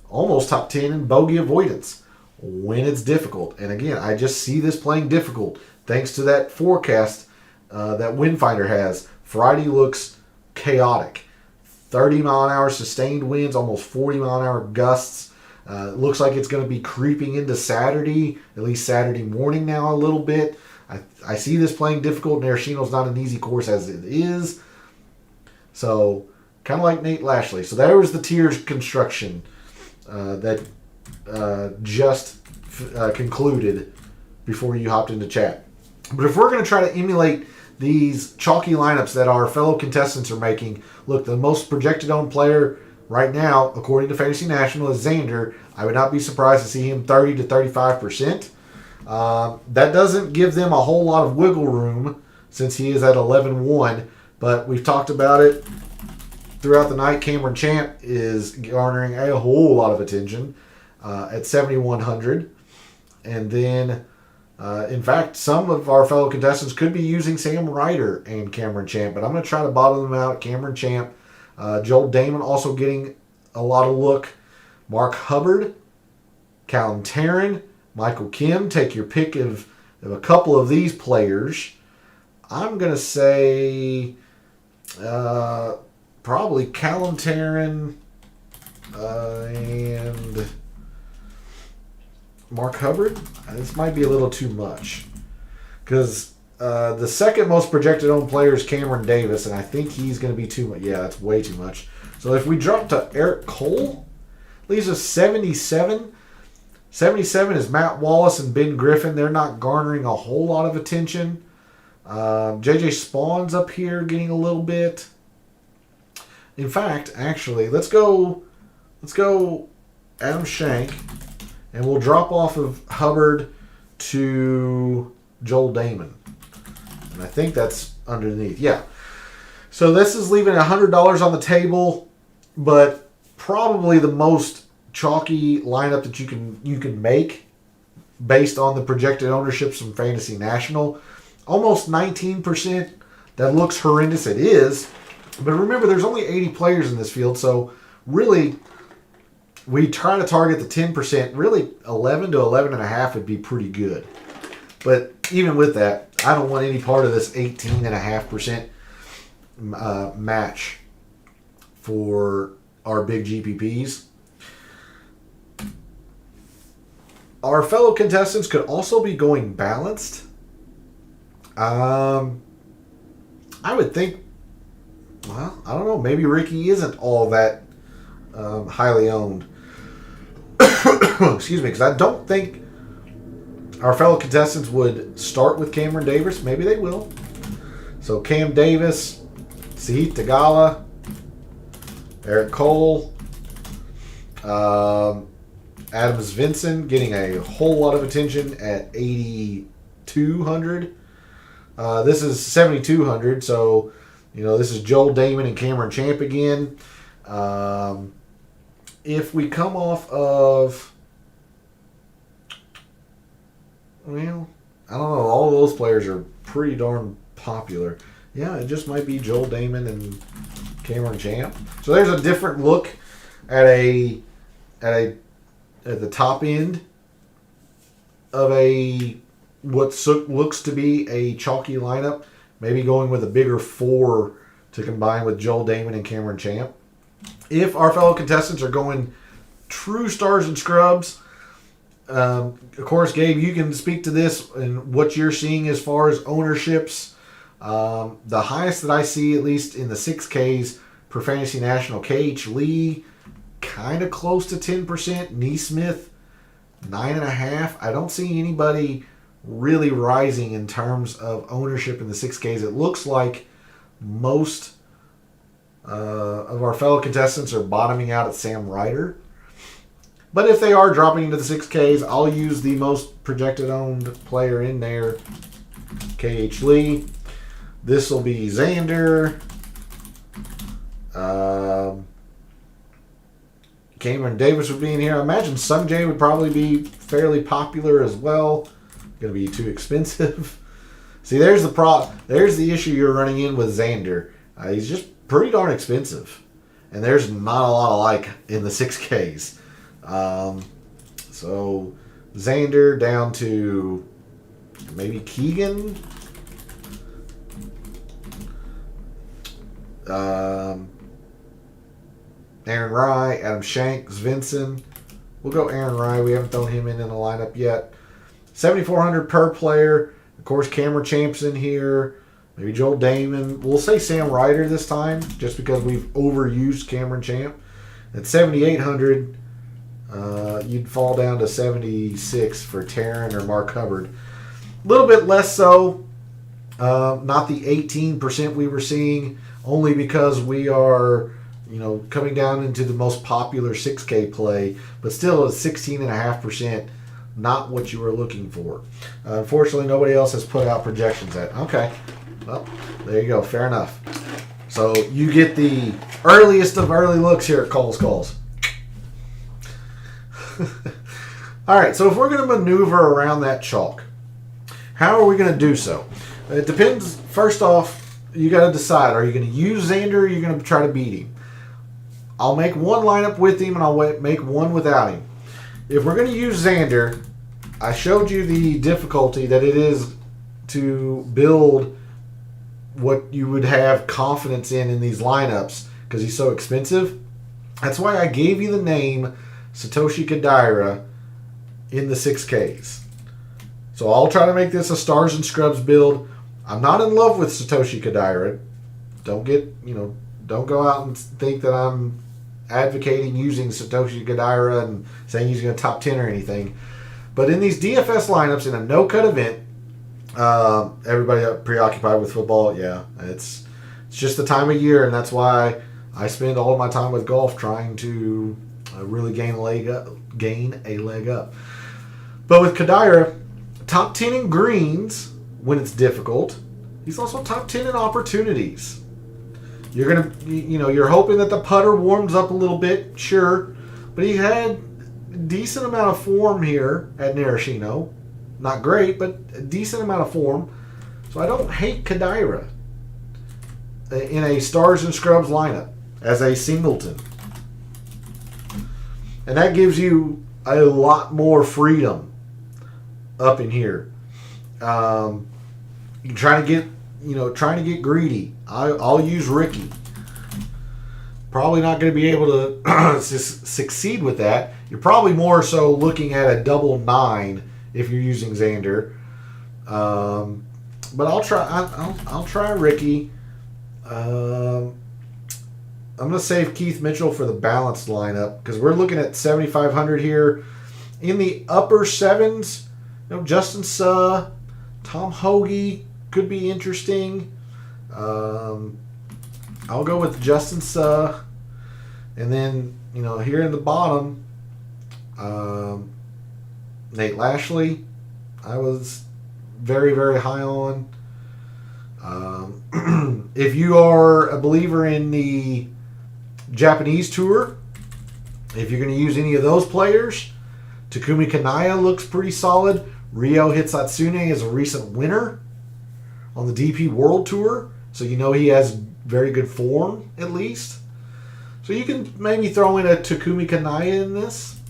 Almost top 10 in bogey avoidance when it's difficult. And again, I just see this playing difficult thanks to that forecast that Windfinder has. Friday looks chaotic. 30-mile-an-hour sustained winds, almost 40-mile-an-hour gusts. Looks like it's going to be creeping into Saturday, at least Saturday morning now a little bit. I see this playing difficult. Narashino's not an easy course as it is. So, kind of like Nate Lashley. So there was the tiers construction that just concluded before you hopped into chat. But if we're going to try to emulate these chalky lineups that our fellow contestants are making, look, the most projected owned player right now, according to Fantasy National, is Xander. I would not be surprised to see him 30 to 35%. That doesn't give them a whole lot of wiggle room since he is at 11-1, but we've talked about it throughout the night. Cameron Champ is garnering a whole lot of attention at 7,100. And then, in fact, some of our fellow contestants could be using Sam Ryder and Cameron Champ, but I'm going to try to bottom them out. Cameron Champ, Joel Damon also getting a lot of look. Mark Hubbard, Callum Tarrant, Michael Kim. Take your pick of a couple of these players. I'm going to say probably Callum Tarrant and Mark Hubbard. This might be a little too much because the second most projected owned player is Cameron Davis, and I think he's going to be too much. Yeah, that's way too much. So if we drop to Eric Cole, leaves us 77. 77 is Matt Wallace and Ben Griffin. They're not garnering a whole lot of attention. JJ Spawn's up here getting a little bit. In fact, actually, let's go Adam Shank, and we'll drop off of Hubbard to Joel Damon. And I think that's underneath. Yeah. So this is leaving $100 on the table, but probably the most chalky lineup that you can make based on the projected ownerships from Fantasy National. Almost 19%. That looks horrendous. It is. But remember, there's only 80 players in this field, so really we try to target the 10%. Really, 11 to 11.5 would be pretty good. But even with that, I don't want any part of this 18.5% match for our big GPPs. Our fellow contestants could also be going balanced. I would think, well, I don't know. Maybe Ricky isn't all that highly owned. Excuse me, because I don't think our fellow contestants would start with Cameron Davis. Maybe they will. So Cam Davis, Sahith Theegala, Eric Cole, Adam Svensson getting a whole lot of attention at 8,200. This is 7,200, so this is Joel Damon and Cameron Champ again. If we come off of, well, I don't know, all of those players are pretty darn popular. Yeah, it just might be Joel Damon and Cameron Champ. So there's a different look at the top end of what looks to be a chalky lineup. Maybe going with a bigger 4 to combine with Joel Damon and Cameron Champ. If our fellow contestants are going true stars and scrubs, of course, Gabe, you can speak to this and what you're seeing as far as ownerships. The highest that I see, at least in the 6Ks, per Fantasy National, KH Lee, kind of close to 10%. Neesmith, 9.5%. I don't see anybody really rising in terms of ownership in the 6Ks. It looks like most of our fellow contestants are bottoming out at Sam Ryder. But if they are dropping into the 6Ks, I'll use the most projected owned player in there, KH Lee. This will be Xander. Cameron Davis would be in here. I imagine Sungjae would probably be fairly popular as well. Going to be too expensive. See, there's the issue you're running in with Xander. He's just pretty darn expensive. And there's not a lot of like in the 6Ks. So Xander down to maybe Keegan. Aaron Rye, Adam Schenk, Svensson. We'll go Aaron Rye. We haven't thrown him in the lineup yet. 7,400 per player. Of course, Cameron Champ's in here. Maybe Joel Damon. We'll say Sam Ryder this time, just because we've overused Cameron Champ. At 7,800, you'd fall down to 76 for Taryn or Mark Hubbard. A little bit less so. Not the 18% we were seeing, only because we are, coming down into the most popular 6K play, but still at 16.5%. Not what you were looking for. Unfortunately, nobody else has put out projections at. Okay. Well, there you go. Fair enough. So you get the earliest of early looks here at Cole's Calls. All right. So if we're going to maneuver around that chalk, how are we going to do so? It depends. First off, you got to decide. Are you going to use Xander or are you going to try to beat him? I'll make one lineup with him and I'll make one without him. If we're going to use Xander, I showed you the difficulty that it is to build what you would have confidence in these lineups because he's so expensive. That's why I gave you the name Satoshi Kodaira in the 6Ks. So I'll try to make this a stars and scrubs build. I'm not in love with Satoshi Kodaira. Don't go out and think that I'm advocating using Satoshi Kodaira and saying he's going to top 10 or anything. But in these DFS lineups in a no-cut event, everybody preoccupied with football, yeah, it's just the time of year, and that's why I spend all of my time with golf trying to really gain a leg up. But with Kodaira, top 10 in greens when it's difficult. He's also top 10 in opportunities. You're hoping that the putter warms up a little bit, sure, but he had a decent amount of form here at Narashino. Not great, but a decent amount of form. So I don't hate Kodaira in a stars and scrubs lineup as a singleton. And that gives you a lot more freedom up in here. You're trying to get greedy. I'll use Ricky. Probably not going to be able to succeed with that. You're probably more so looking at a double 9 if you're using Xander. But I'll try Ricky. I'm going to save Keith Mitchell for the balanced lineup because we're looking at 7,500 here. In the upper sevens, Justin Suh, Tom Hoagie could be interesting. I'll go with Justin Suh. And then, here in the bottom, Nate Lashley, I was very, very high on. If you are a believer in the Japanese tour, if you're going to use any of those players, Takumi Kanaya looks pretty solid. Ryo Hitsatsune is a recent winner on the DP World Tour, so he has very good form, at least. So you can maybe throw in a Takumi Kanaya in this.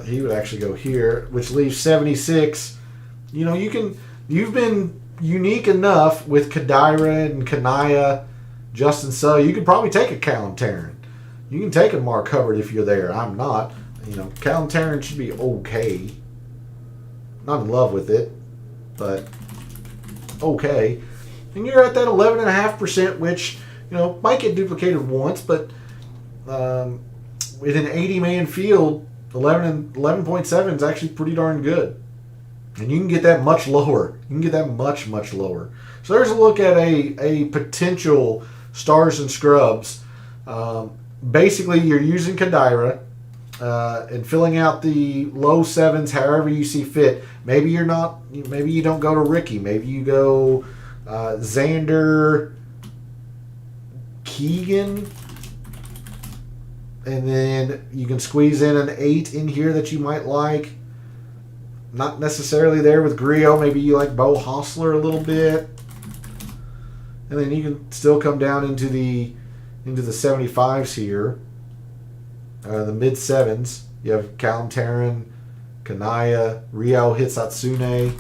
He would actually go here, which leaves 76. You've been unique enough with Kadira and Kanaya, Justin Suh. You could probably take a Callum Tarrant. You can take a Mark Hubbard if you're there. I'm not. Callum Tarrant should be okay. Not in love with it, but okay. And you're at that 11.5%, which, might get duplicated once, but with an 80-man field, 11.7 is actually pretty darn good. And you can get that much lower. You can get that much, much lower. So there's a look at a potential stars and scrubs. Basically, you're using Kadira and filling out the low sevens however you see fit. Maybe you don't go to Ricky. Maybe you go Xander, Keegan, and then you can squeeze in an 8 in here that you might like. Not necessarily there with Griot. Maybe you like Bo Hostler a little bit. And then you can still come down into the 75s here. The mid sevens. You have Callum Tarrant, Kanaya, Ryo Hitsatsune.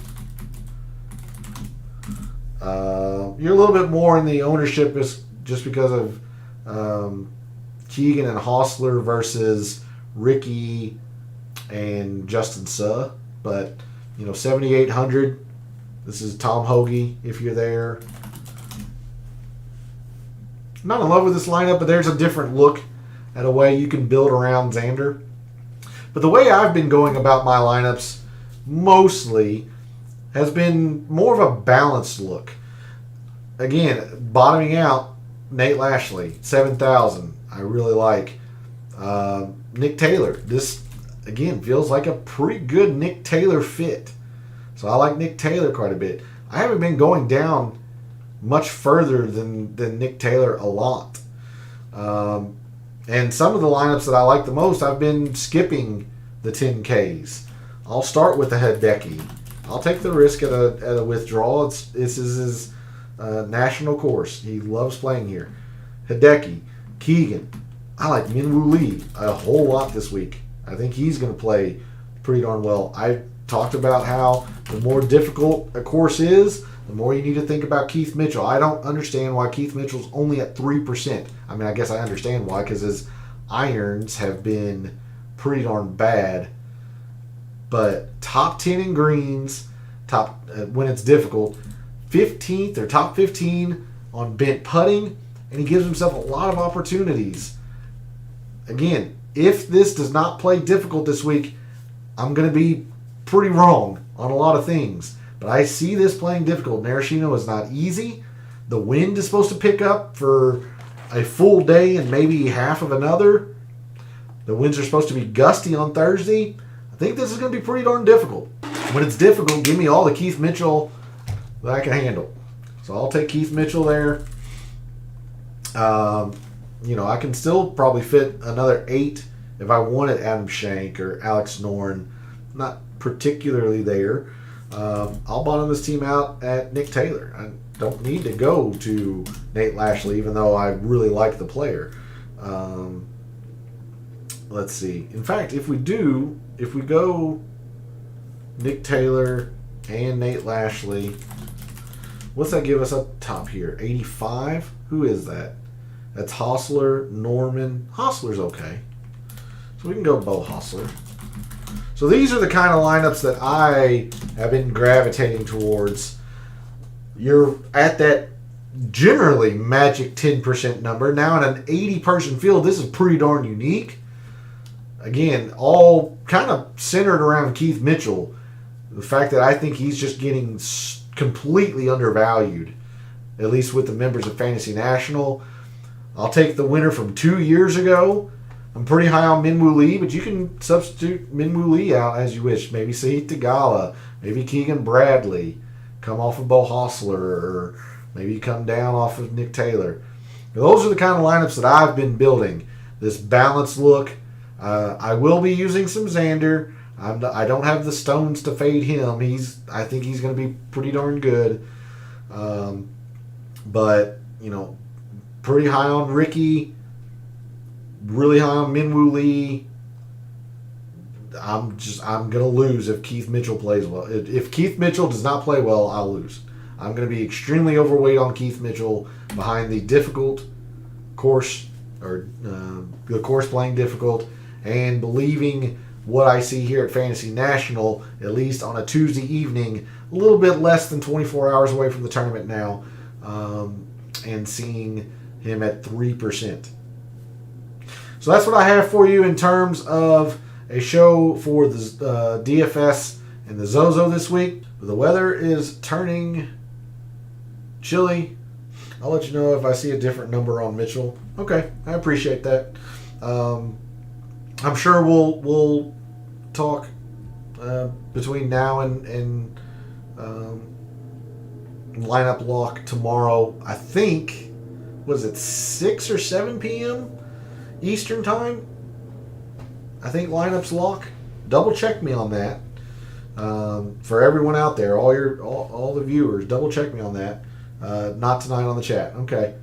You're a little bit more in the ownership just because of Keegan and Hostler versus Ricky and Justin Suh. But, 7,800. This is Tom Hoagie if you're there. Not in love with this lineup, but there's a different look at a way you can build around Xander. But the way I've been going about my lineups mostly has been more of a balanced look. Again, bottoming out, Nate Lashley, 7,000. I really like. Nick Taylor. This, again, feels like a pretty good Nick Taylor fit. So I like Nick Taylor quite a bit. I haven't been going down much further than Nick Taylor a lot. And some of the lineups that I like the most, I've been skipping the 10Ks. I'll start with the Hideki. I'll take the risk at a withdrawal. This is his national course. He loves playing here. Hideki, Keegan. I like Minwoo Lee a whole lot this week. I think he's going to play pretty darn well. I talked about how the more difficult a course is, the more you need to think about Keith Mitchell. I don't understand why Keith Mitchell's only at 3%. I mean, I guess I understand why, because his irons have been pretty darn bad. But top 10 in greens, when it's difficult, 15th or top 15 on bent putting, and he gives himself a lot of opportunities. Again, if this does not play difficult this week, I'm going to be pretty wrong on a lot of things. But I see this playing difficult. Narashino is not easy. The wind is supposed to pick up for a full day and maybe half of another. The winds are supposed to be gusty on Thursday. I think this is going to be pretty darn difficult. When it's difficult, give me all the Keith Mitchell that I can handle. So I'll take Keith Mitchell there. I can still probably fit another 8 if I wanted Adam Shank or Alex Noren. Not particularly there. I'll bottom this team out at Nick Taylor. I don't need to go to Nate Lashley, even though I really like the player. Let's see. In fact, if we go Nick Taylor and Nate Lashley, what's that give us up top here? 85? Who is that? That's Hostler, Norman. Hostler's okay. So we can go Bo Hostler. So these are the kind of lineups that I have been gravitating towards. You're at that, generally magic 10% number. Now in an 80-person field, this is pretty darn unique. Again, all kind of centered around Keith Mitchell. The fact that I think he's just getting completely undervalued, at least with the members of Fantasy National. I'll take the winner from 2 years ago. I'm pretty high on Minwoo Lee, but you can substitute Minwoo Lee out as you wish. Maybe Sahith Theegala, maybe Keegan Bradley, come off of Bo Hostler, or maybe come down off of Nick Taylor. Those are the kind of lineups that I've been building. This balanced look. I will be using some Xander. I don't have the stones to fade him. I think he's going to be pretty darn good. But, pretty high on Ricky. Really high on Minwoo Lee. I'm going to lose if Keith Mitchell plays well. If Keith Mitchell does not play well, I'll lose. I'm going to be extremely overweight on Keith Mitchell behind the difficult course, or the course playing difficult, and believing what I see here at Fantasy National, at least on a Tuesday evening, a little bit less than 24 hours away from the tournament now, and seeing him at 3%. So that's what I have for you in terms of a show for the DFS and the Zozo this week. The weather is turning chilly. I'll let you know if I see a different number on Mitchell. Okay, I appreciate that. I'm sure we'll talk between now and lineup lock tomorrow. I think, was it 6 or 7 p.m. Eastern time? I think lineups lock. Double check me on that. For everyone out there, all the viewers, double check me on that. Not tonight on the chat. Okay.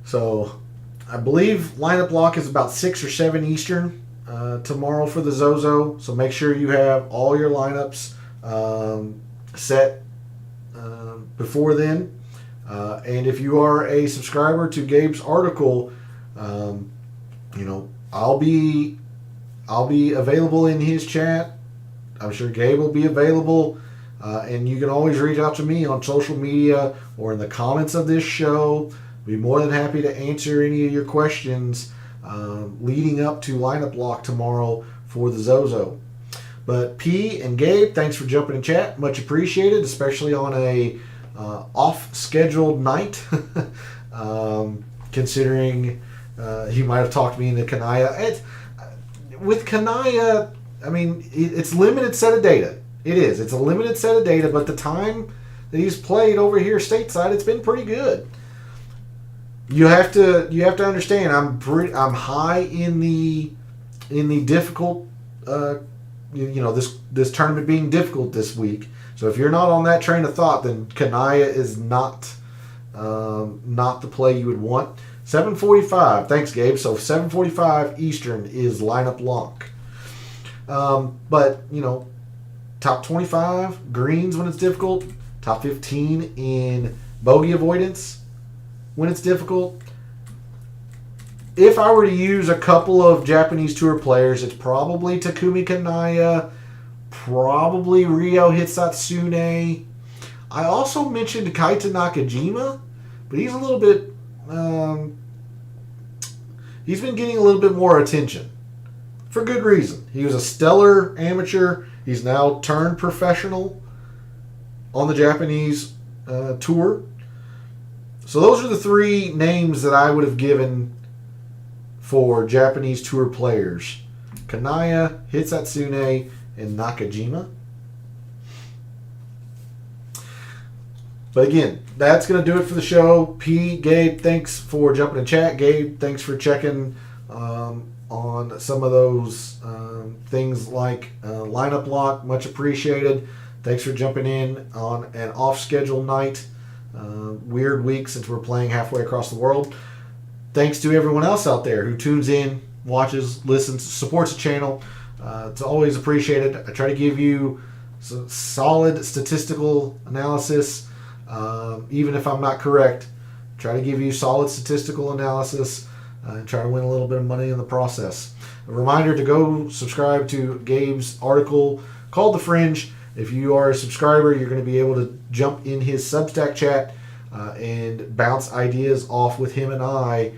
So I believe lineup lock is about 6 or 7 Eastern tomorrow for the Zozo. So make sure you have all your lineups set before then. And if you are a subscriber to Gabe's article, I'll be available in his chat. I'm sure Gabe will be available. And you can always reach out to me on social media or in the comments of this show. Be more than happy to answer any of your questions leading up to lineup lock tomorrow for the Zozo. But P and Gabe, thanks for jumping in chat. Much appreciated, especially on a off-scheduled night. Considering he might have talked me into Kanaya. With Kanaya, I mean, it's limited set of data. It is. It's a limited set of data, but the time that he's played over here stateside, it's been pretty good. You have to understand. I'm high in the difficult. This tournament being difficult this week. So if you're not on that train of thought, then Kanaya is not the play you would want. 7:45. Thanks, Gabe. So 7:45 Eastern is lineup lock. But top 25 greens when it's difficult. Top 15 in bogey avoidance when it's difficult. If I were to use a couple of Japanese tour players, it's probably Takumi Kanaya, probably Ryo Hitsatsune. I also mentioned Kaita Nakajima, but he's a little bit... he's been getting a little bit more attention. For good reason. He was a stellar amateur. He's now turned professional on the Japanese tour. So those are the 3 names that I would have given for Japanese tour players. Kanaya, Hitsatsune, and Nakajima. But again, that's going to do it for the show. P, Gabe, thanks for jumping in chat. Gabe, thanks for checking on some of those things like lineup lock. Much appreciated. Thanks for jumping in on an off-schedule night. Weird week since we're playing halfway across the world. Thanks to everyone else out there who tunes in, watches, listens, supports the channel. It's always appreciated. I try to give you some solid statistical analysis. Even if I'm not correct, try to give you solid statistical analysis and try to win a little bit of money in the process. A reminder to go subscribe to Gabe's article called The Fringe. If you are a subscriber, you're going to be able to jump in his Substack chat and bounce ideas off with him and I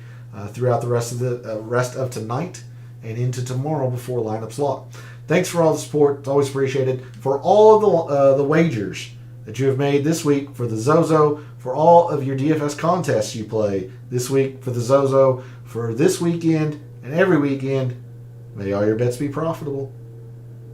throughout the rest of tonight and into tomorrow before lineups lock. Thanks for all the support. It's always appreciated. For all of the wagers that you have made this week for the Zozo, for all of your DFS contests you play this week for the Zozo, for this weekend and every weekend, may all your bets be profitable.